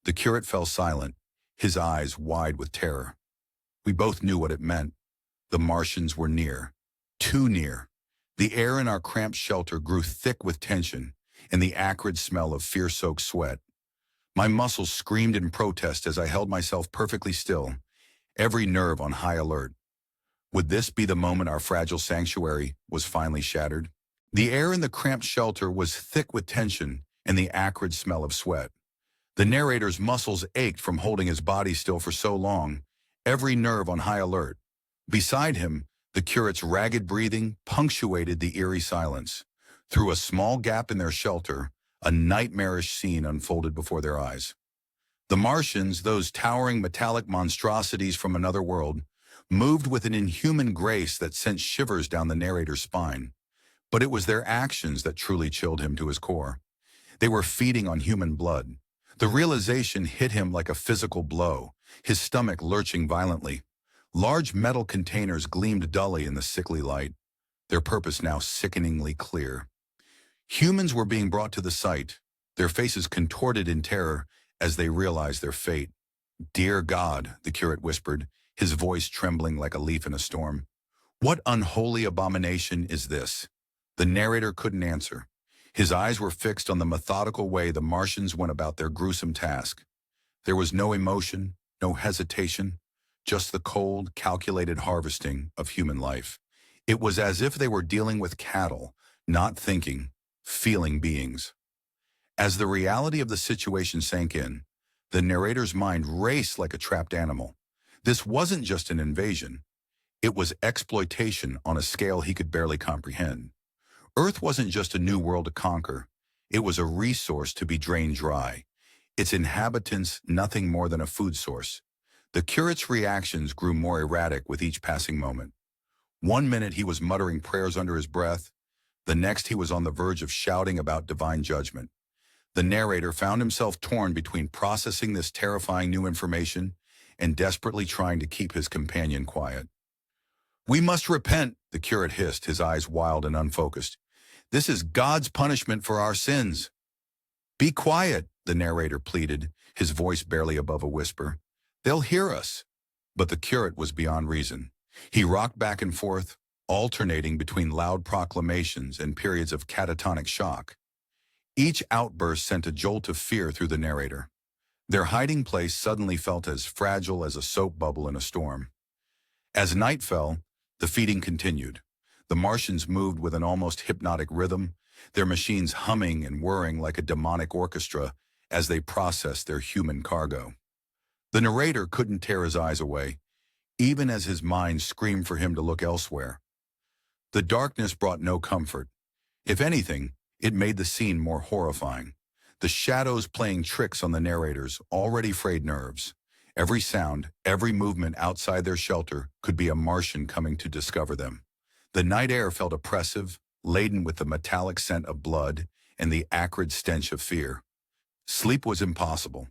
The curate fell silent, his eyes wide with terror. We both knew what it meant. The Martians were near. Too near. The air in our cramped shelter grew thick with tension and the acrid smell of fear-soaked sweat. My muscles screamed in protest as I held myself perfectly still, every nerve on high alert. Would this be the moment our fragile sanctuary was finally shattered? The air in the cramped shelter was thick with tension and the acrid smell of sweat. The narrator's muscles ached from holding his body still for so long, every nerve on high alert. Beside him, the curate's ragged breathing punctuated the eerie silence. Through a small gap in their shelter, a nightmarish scene unfolded before their eyes. The Martians, those towering metallic monstrosities from another world, moved with an inhuman grace that sent shivers down the narrator's spine. But it was their actions that truly chilled him to his core. They were feeding on human blood. The realization hit him like a physical blow, his stomach lurching violently. Large metal containers gleamed dully in the sickly light, their purpose now sickeningly clear. Humans were being brought to the site, their faces contorted in terror as they realized their fate. "Dear God," the curate whispered, his voice trembling like a leaf in a storm. "What unholy abomination is this?" The narrator couldn't answer. His eyes were fixed on the methodical way the Martians went about their gruesome task. There was no emotion, no hesitation, just the cold, calculated harvesting of human life. It was as if they were dealing with cattle, not thinking, feeling beings. As the reality of the situation sank in, the narrator's mind raced like a trapped animal. This wasn't just an invasion. It was exploitation on a scale he could barely comprehend. Earth wasn't just a new world to conquer. It was a resource to be drained dry. Its inhabitants nothing more than a food source. The curate's reactions grew more erratic with each passing moment. One minute he was muttering prayers under his breath. The next he was on the verge of shouting about divine judgment. The narrator found himself torn between processing this terrifying new information and desperately trying to keep his companion quiet. "We must repent," the curate hissed, his eyes wild and unfocused. "This is God's punishment for our sins." "Be quiet," the narrator pleaded, his voice barely above a whisper. "They'll hear us." But the curate was beyond reason. He rocked back and forth, alternating between loud proclamations and periods of catatonic shock. Each outburst sent a jolt of fear through the narrator. Their hiding place suddenly felt as fragile as a soap bubble in a storm. As night fell, the feeding continued. The Martians moved with an almost hypnotic rhythm, their machines humming and whirring like a demonic orchestra as they processed their human cargo. The narrator couldn't tear his eyes away, even as his mind screamed for him to look elsewhere. The darkness brought no comfort. If anything, it made the scene more horrifying. The shadows playing tricks on the narrator's already frayed nerves. Every sound, every movement outside their shelter could be a Martian coming to discover them. The night air felt oppressive, laden with the metallic scent of blood and the acrid stench of fear. Sleep was impossible.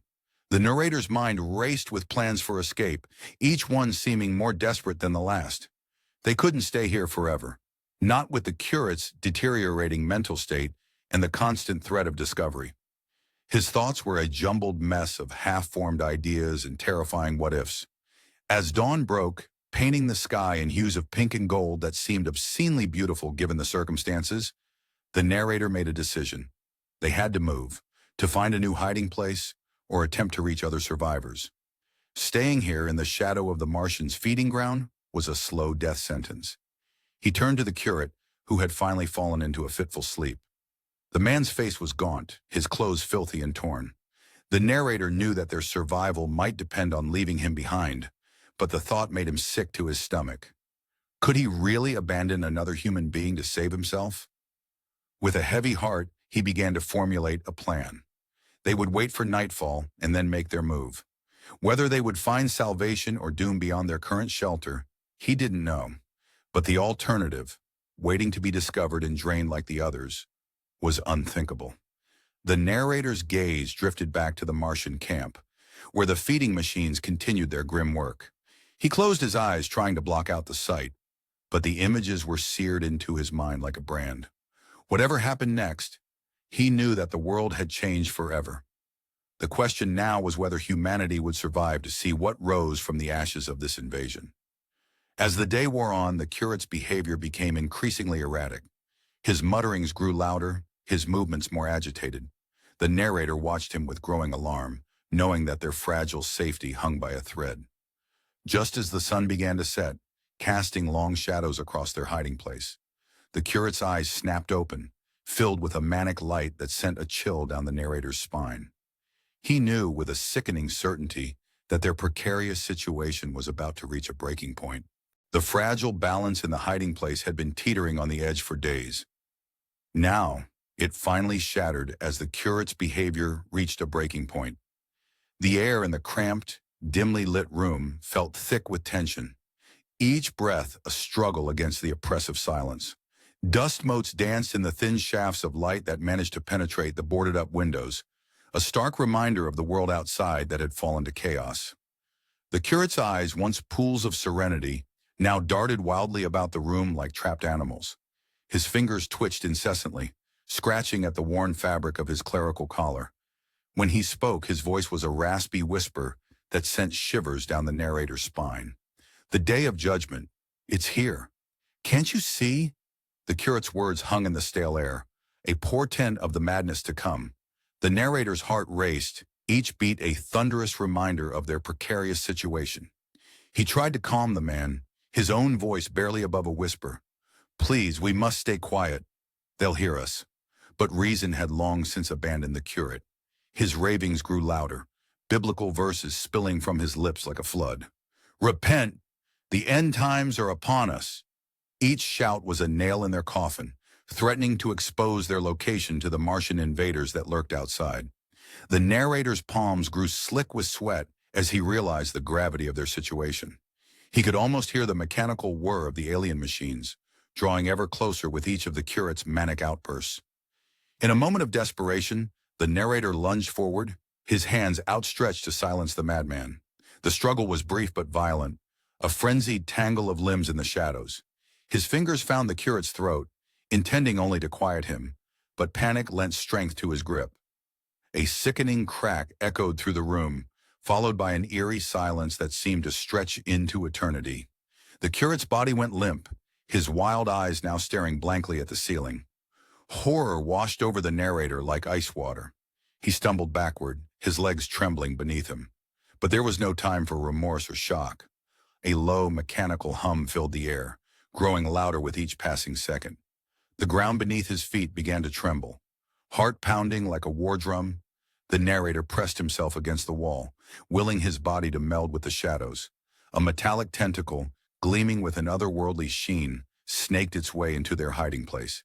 The narrator's mind raced with plans for escape, each one seeming more desperate than the last. They couldn't stay here forever, not with the curate's deteriorating mental state and the constant threat of discovery. His thoughts were a jumbled mess of half-formed ideas and terrifying what-ifs. As dawn broke, painting the sky in hues of pink and gold that seemed obscenely beautiful given the circumstances, the narrator made a decision. They had to move, to find a new hiding place or attempt to reach other survivors. Staying here in the shadow of the Martians' feeding ground was a slow death sentence. He turned to the curate, who had finally fallen into a fitful sleep. The man's face was gaunt, his clothes filthy and torn. The narrator knew that their survival might depend on leaving him behind, but the thought made him sick to his stomach. Could he really abandon another human being to save himself? With a heavy heart, he began to formulate a plan. They would wait for nightfall and then make their move. Whether they would find salvation or doom beyond their current shelter, he didn't know. But the alternative, waiting to be discovered and drained like the others, was unthinkable. The narrator's gaze drifted back to the Martian camp, where the feeding machines continued their grim work. He closed his eyes, trying to block out the sight, but the images were seared into his mind like a brand. Whatever happened next, he knew that the world had changed forever. The question now was whether humanity would survive to see what rose from the ashes of this invasion. As the day wore on, the curate's behavior became increasingly erratic. His mutterings grew louder, his movements more agitated. The narrator watched him with growing alarm, knowing that their fragile safety hung by a thread. Just as the sun began to set, casting long shadows across their hiding place, the curate's eyes snapped open, filled with a manic light that sent a chill down the narrator's spine. He knew with a sickening certainty that their precarious situation was about to reach a breaking point. The fragile balance in the hiding place had been teetering on the edge for days. Now, it finally shattered as the curate's behavior reached a breaking point. The air in the cramped, dimly lit room felt thick with tension, each breath a struggle against the oppressive silence. Dust motes danced in the thin shafts of light that managed to penetrate the boarded-up windows, a stark reminder of the world outside that had fallen to chaos. The curate's eyes, once pools of serenity, now darted wildly about the room like trapped animals. His fingers twitched incessantly, scratching at the worn fabric of his clerical collar. When he spoke, his voice was a raspy whisper that sent shivers down the narrator's spine. The day of judgment. It's here. Can't you see? The curate's words hung in the stale air, a portent of the madness to come. The narrator's heart raced, each beat a thunderous reminder of their precarious situation. He tried to calm the man, his own voice barely above a whisper. Please, we must stay quiet. They'll hear us. But reason had long since abandoned the curate. His ravings grew louder, biblical verses spilling from his lips like a flood. Repent! The end times are upon us. Each shout was a nail in their coffin, threatening to expose their location to the Martian invaders that lurked outside. The narrator's palms grew slick with sweat as he realized the gravity of their situation. He could almost hear the mechanical whir of the alien machines, drawing ever closer with each of the curate's manic outbursts. In a moment of desperation, the narrator lunged forward, his hands outstretched to silence the madman. The struggle was brief but violent, a frenzied tangle of limbs in the shadows. His fingers found the curate's throat, intending only to quiet him, but panic lent strength to his grip. A sickening crack echoed through the room, followed by an eerie silence that seemed to stretch into eternity. The curate's body went limp, his wild eyes now staring blankly at the ceiling. Horror washed over the narrator like ice water. He stumbled backward, his legs trembling beneath him. But there was no time for remorse or shock. A low, mechanical hum filled the air, growing louder with each passing second. The ground beneath his feet began to tremble. Heart pounding like a war drum, the narrator pressed himself against the wall, willing his body to meld with the shadows. A metallic tentacle, gleaming with an otherworldly sheen, snaked its way into their hiding place.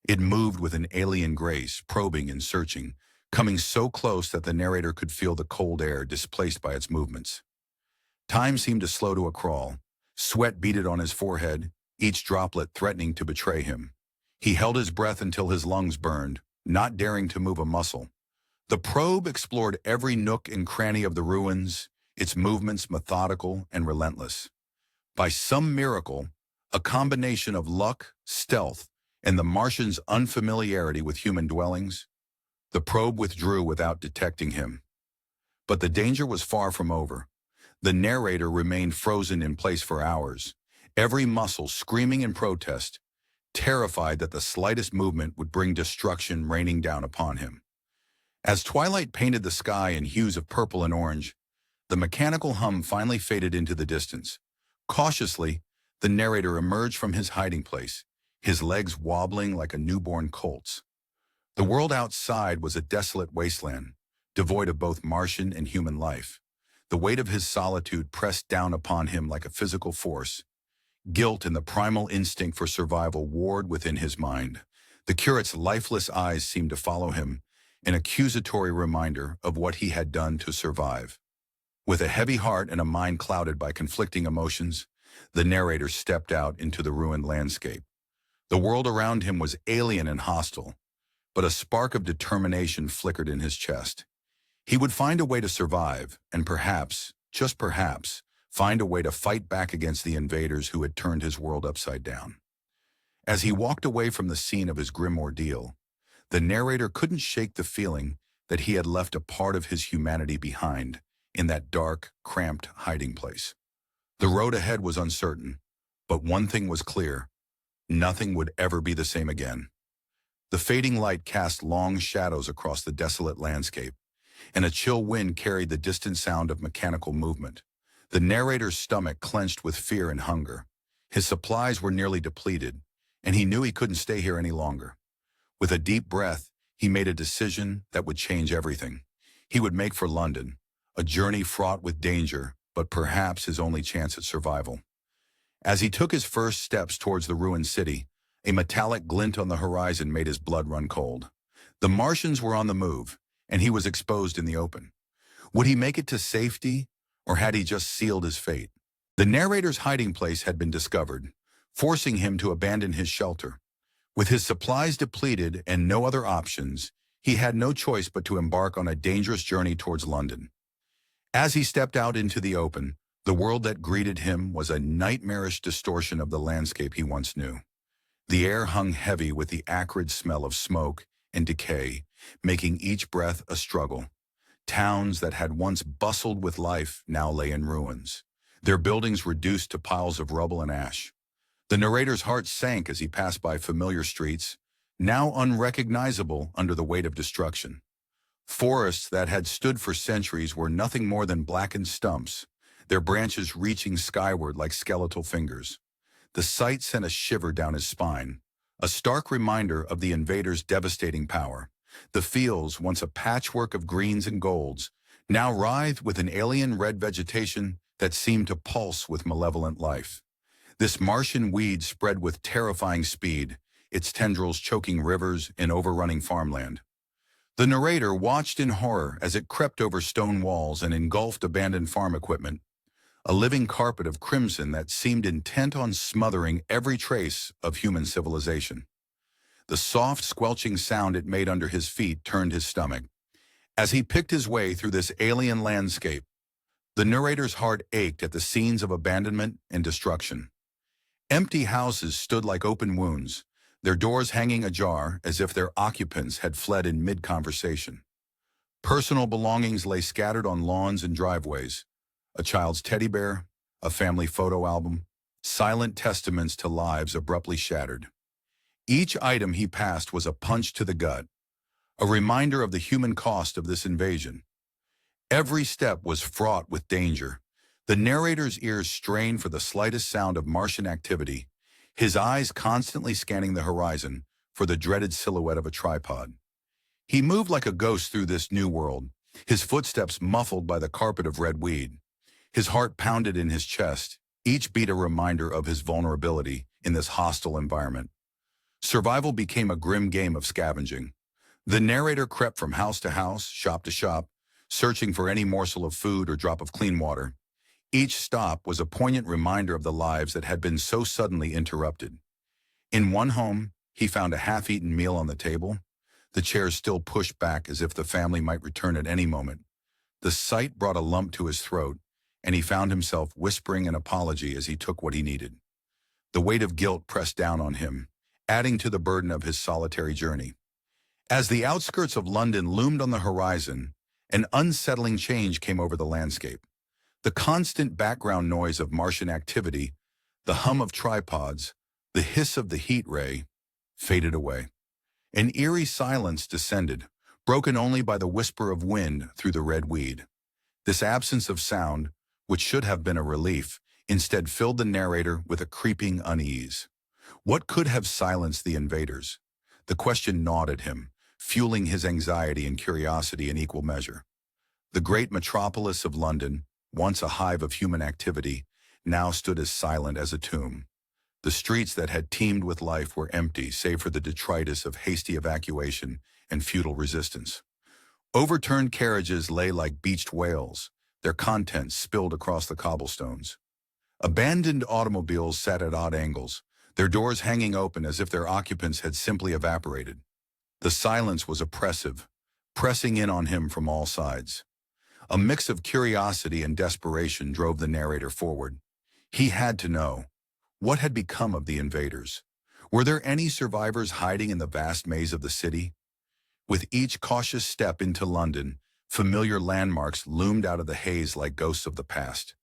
It moved with an alien grace, probing and searching, coming so close that the narrator could feel the cold air displaced by its movements. Time seemed to slow to a crawl. Sweat beaded on his forehead, each droplet threatening to betray him. He held his breath until his lungs burned, not daring to move a muscle. The probe explored every nook and cranny of the ruins, its movements methodical and relentless. By some miracle, a combination of luck, stealth, and the Martian's unfamiliarity with human dwellings, the probe withdrew without detecting him. But the danger was far from over. The narrator remained frozen in place for hours, every muscle screaming in protest, terrified that the slightest movement would bring destruction raining down upon him. As twilight painted the sky in hues of purple and orange, the mechanical hum finally faded into the distance. Cautiously, the narrator emerged from his hiding place, his legs wobbling like a newborn colt's. The world outside was a desolate wasteland, devoid of both Martian and human life. The weight of his solitude pressed down upon him like a physical force. Guilt and the primal instinct for survival warred within his mind. The curate's lifeless eyes seemed to follow him, an accusatory reminder of what he had done to survive. With a heavy heart and a mind clouded by conflicting emotions, the narrator stepped out into the ruined landscape. The world around him was alien and hostile, but a spark of determination flickered in his chest. He would find a way to survive, and perhaps, just perhaps, find a way to fight back against the invaders who had turned his world upside down. As he walked away from the scene of his grim ordeal, the narrator couldn't shake the feeling that he had left a part of his humanity behind in that dark, cramped hiding place. The road ahead was uncertain, but one thing was clear: nothing would ever be the same again. The fading light cast long shadows across the desolate landscape, and a chill wind carried the distant sound of mechanical movement. The narrator's stomach clenched with fear and hunger. His supplies were nearly depleted, and he knew he couldn't stay here any longer. With a deep breath, he made a decision that would change everything. He would make for London, a journey fraught with danger, but perhaps his only chance at survival. As he took his first steps towards the ruined city, a metallic glint on the horizon made his blood run cold. The Martians were on the move, and he was exposed in the open. Would he make it to safety, or had he just sealed his fate? The narrator's hiding place had been discovered, forcing him to abandon his shelter. With his supplies depleted and no other options, he had no choice but to embark on a dangerous journey towards London. As he stepped out into the open, the world that greeted him was a nightmarish distortion of the landscape he once knew. The air hung heavy with the acrid smell of smoke and decay, making each breath a struggle. Towns that had once bustled with life now lay in ruins, their buildings reduced to piles of rubble and ash. The narrator's heart sank as he passed by familiar streets, now unrecognizable under the weight of destruction. Forests that had stood for centuries were nothing more than blackened stumps, their branches reaching skyward like skeletal fingers. The sight sent a shiver down his spine, a stark reminder of the invaders' devastating power. The fields, once a patchwork of greens and golds, now writhed with an alien red vegetation that seemed to pulse with malevolent life. This Martian weed spread with terrifying speed, its tendrils choking rivers and overrunning farmland. The narrator watched in horror as it crept over stone walls and engulfed abandoned farm equipment, a living carpet of crimson that seemed intent on smothering every trace of human civilization. The soft, squelching sound it made under his feet turned his stomach. As he picked his way through this alien landscape, the narrator's heart ached at the scenes of abandonment and destruction. Empty houses stood like open wounds, their doors hanging ajar as if their occupants had fled in mid-conversation. Personal belongings lay scattered on lawns and driveways, a child's teddy bear, a family photo album, silent testaments to lives abruptly shattered. Each item he passed was a punch to the gut, a reminder of the human cost of this invasion. Every step was fraught with danger. The narrator's ears strained for the slightest sound of Martian activity, his eyes constantly scanning the horizon for the dreaded silhouette of a tripod. He moved like a ghost through this new world, his footsteps muffled by the carpet of red weed. His heart pounded in his chest, each beat a reminder of his vulnerability in this hostile environment. Survival became a grim game of scavenging. The narrator crept from house to house, shop to shop, searching for any morsel of food or drop of clean water. Each stop was a poignant reminder of the lives that had been so suddenly interrupted. In one home, he found a half-eaten meal on the table, the chairs still pushed back as if the family might return at any moment. The sight brought a lump to his throat, and he found himself whispering an apology as he took what he needed. The weight of guilt pressed down on him, adding to the burden of his solitary journey. As the outskirts of London loomed on the horizon, an unsettling change came over the landscape. The constant background noise of Martian activity, the hum of tripods, the hiss of the heat ray, faded away. An eerie silence descended, broken only by the whisper of wind through the red weed. This absence of sound, which should have been a relief, instead filled the narrator with a creeping unease. What could have silenced the invaders? The question gnawed at him, fueling his anxiety and curiosity in equal measure. The great metropolis of London, once a hive of human activity, now stood as silent as a tomb. The streets that had teemed with life were empty, save for the detritus of hasty evacuation and futile resistance. Overturned carriages lay like beached whales, their contents spilled across the cobblestones. Abandoned automobiles sat at odd angles, their doors hanging open as if their occupants had simply evaporated. The silence was oppressive, pressing in on him from all sides. A mix of curiosity and desperation drove the narrator forward. He had to know. What had become of the invaders? Were there any survivors hiding in the vast maze of the city? With each cautious step into London, familiar landmarks loomed out of the haze like ghosts of the past.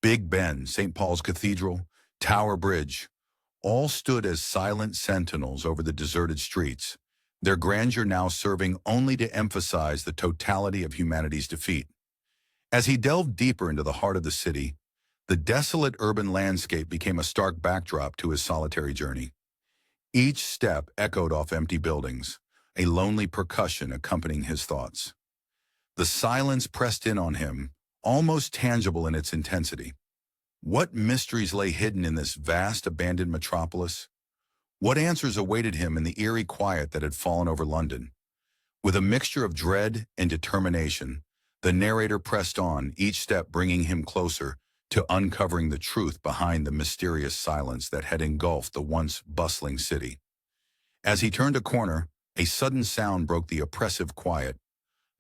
Big Ben, St. Paul's Cathedral, Tower Bridge, all stood as silent sentinels over the deserted streets, their grandeur now serving only to emphasize the totality of humanity's defeat. As he delved deeper into the heart of the city, the desolate urban landscape became a stark backdrop to his solitary journey. Each step echoed off empty buildings, a lonely percussion accompanying his thoughts. The silence pressed in on him, almost tangible in its intensity. What mysteries lay hidden in this vast, abandoned metropolis? What answers awaited him in the eerie quiet that had fallen over London? With a mixture of dread and determination, the narrator pressed on, each step bringing him closer to uncovering the truth behind the mysterious silence that had engulfed the once bustling city. As he turned a corner, a sudden sound broke the oppressive quiet,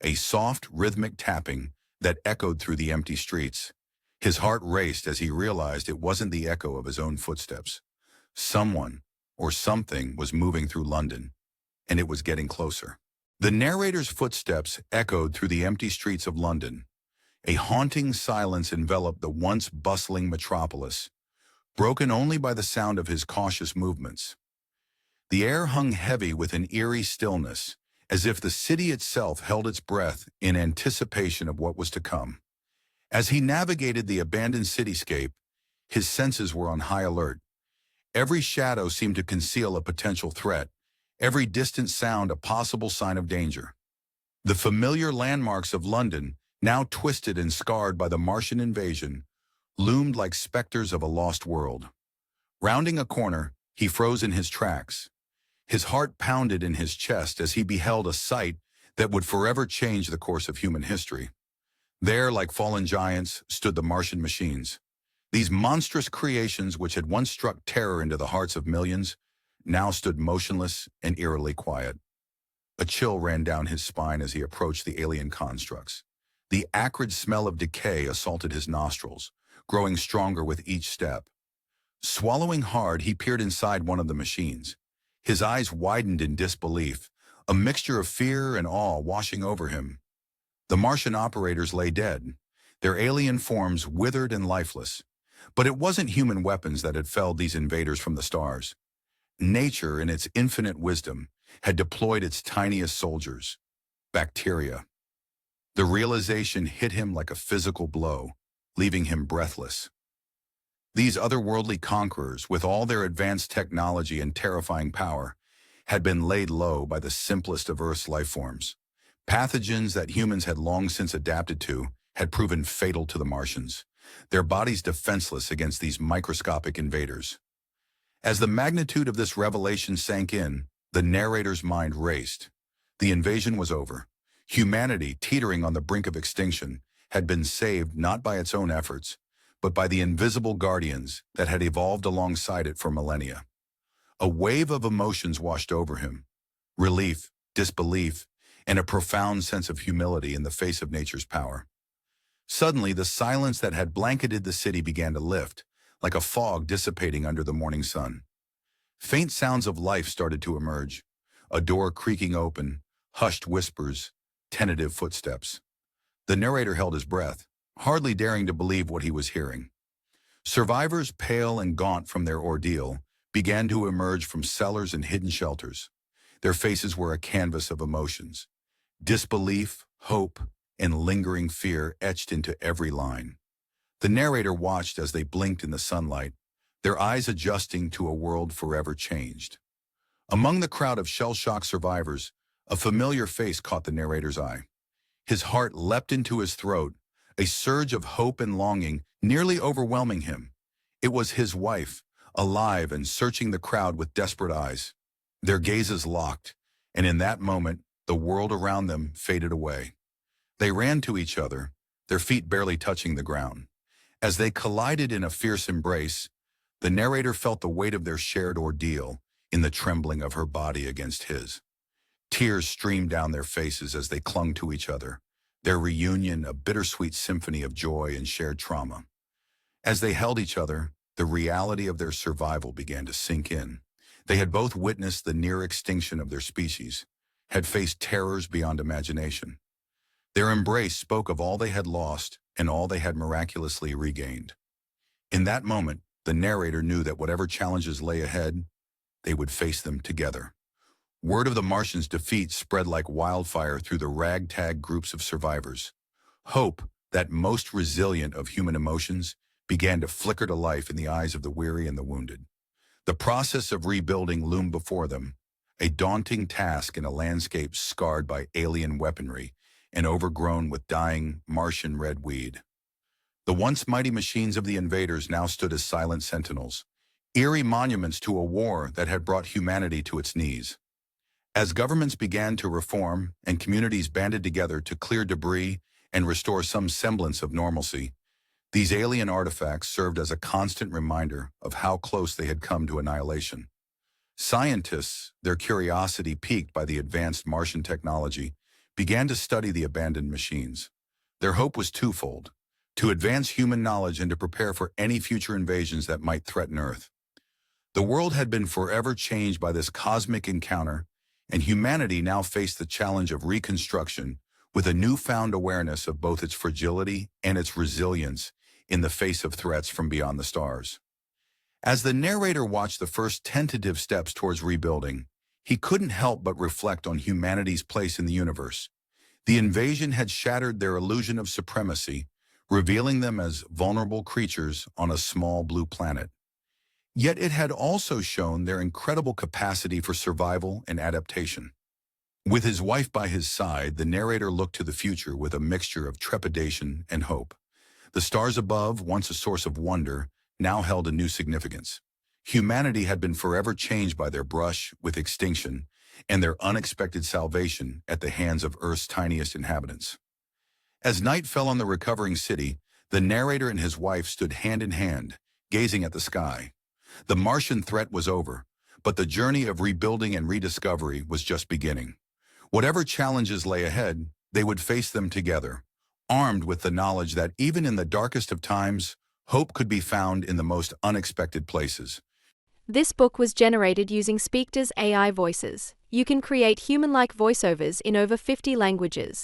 a soft, rhythmic tapping that echoed through the empty streets. His heart raced as he realized it wasn't the echo of his own footsteps. Someone or something was moving through London, and it was getting closer. The narrator's footsteps echoed through the empty streets of London. A haunting silence enveloped the once bustling metropolis, broken only by the sound of his cautious movements. The air hung heavy with an eerie stillness, as if the city itself held its breath in anticipation of what was to come. As he navigated the abandoned cityscape, his senses were on high alert. Every shadow seemed to conceal a potential threat, every distant sound a possible sign of danger. The familiar landmarks of London, now twisted and scarred by the Martian invasion, loomed like specters of a lost world. Rounding a corner, he froze in his tracks. His heart pounded in his chest as he beheld a sight that would forever change the course of human history. There, like fallen giants, stood the Martian machines. These monstrous creations which had once struck terror into the hearts of millions, now stood motionless and eerily quiet. A chill ran down his spine as he approached the alien constructs. The acrid smell of decay assaulted his nostrils, growing stronger with each step. Swallowing hard, he peered inside one of the machines. His eyes widened in disbelief, a mixture of fear and awe washing over him. The Martian operators lay dead, their alien forms withered and lifeless. But it wasn't human weapons that had felled these invaders from the stars. Nature, in its infinite wisdom, had deployed its tiniest soldiers, bacteria. The realization hit him like a physical blow, leaving him breathless. These otherworldly conquerors, with all their advanced technology and terrifying power, had been laid low by the simplest of Earth's life forms. Pathogens that humans had long since adapted to had proven fatal to the Martians, their bodies defenseless against these microscopic invaders. As the magnitude of this revelation sank in, the narrator's mind raced. The invasion was over. Humanity, teetering on the brink of extinction, had been saved not by its own efforts, but by the invisible guardians that had evolved alongside it for millennia. A wave of emotions washed over him: relief, disbelief, and a profound sense of humility in the face of nature's power. Suddenly, the silence that had blanketed the city began to lift, like a fog dissipating under the morning sun. Faint sounds of life started to emerge: a door creaking open, hushed whispers, tentative footsteps. The narrator held his breath, hardly daring to believe what he was hearing. Survivors, pale and gaunt from their ordeal, began to emerge from cellars and hidden shelters. Their faces were a canvas of emotions. Disbelief, hope, and lingering fear etched into every line. The narrator watched as they blinked in the sunlight, their eyes adjusting to a world forever changed. Among the crowd of shell-shocked survivors, a familiar face caught the narrator's eye. His heart leapt into his throat, a surge of hope and longing nearly overwhelming him. It was his wife, alive and searching the crowd with desperate eyes. Their gazes locked, and in that moment, the world around them faded away. They ran to each other, their feet barely touching the ground. As they collided in a fierce embrace, the narrator felt the weight of their shared ordeal in the trembling of her body against his. Tears streamed down their faces as they clung to each other, their reunion a bittersweet symphony of joy and shared trauma. As they held each other, the reality of their survival began to sink in. They had both witnessed the near extinction of their species, had faced terrors beyond imagination. Their embrace spoke of all they had lost and all they had miraculously regained. In that moment, the narrator knew that whatever challenges lay ahead, they would face them together. Word of the Martians' defeat spread like wildfire through the ragtag groups of survivors. Hope, that most resilient of human emotions, began to flicker to life in the eyes of the weary and the wounded. The process of rebuilding loomed before them, a daunting task in a landscape scarred by alien weaponry and overgrown with dying Martian red weed. The once mighty machines of the invaders now stood as silent sentinels, eerie monuments to a war that had brought humanity to its knees. As governments began to reform and communities banded together to clear debris and restore some semblance of normalcy, these alien artifacts served as a constant reminder of how close they had come to annihilation. Scientists, their curiosity piqued by the advanced Martian technology, began to study the abandoned machines. Their hope was twofold: to advance human knowledge and to prepare for any future invasions that might threaten Earth. The world had been forever changed by this cosmic encounter, and humanity now faced the challenge of reconstruction with a newfound awareness of both its fragility and its resilience in the face of threats from beyond the stars. As the narrator watched the first tentative steps towards rebuilding, he couldn't help but reflect on humanity's place in the universe. The invasion had shattered their illusion of supremacy, revealing them as vulnerable creatures on a small blue planet. Yet it had also shown their incredible capacity for survival and adaptation. With his wife by his side, the narrator looked to the future with a mixture of trepidation and hope. The stars above, once a source of wonder, now held a new significance. Humanity had been forever changed by their brush with extinction and their unexpected salvation at the hands of Earth's tiniest inhabitants. As night fell on the recovering city, the narrator and his wife stood hand in hand, gazing at the sky. The Martian threat was over, but the journey of rebuilding and rediscovery was just beginning. Whatever challenges lay ahead, they would face them together, armed with the knowledge that even in the darkest of times, hope could be found in the most unexpected places.
This book was generated using Speakter's AI voices. You can create human-like voiceovers in over 50 languages.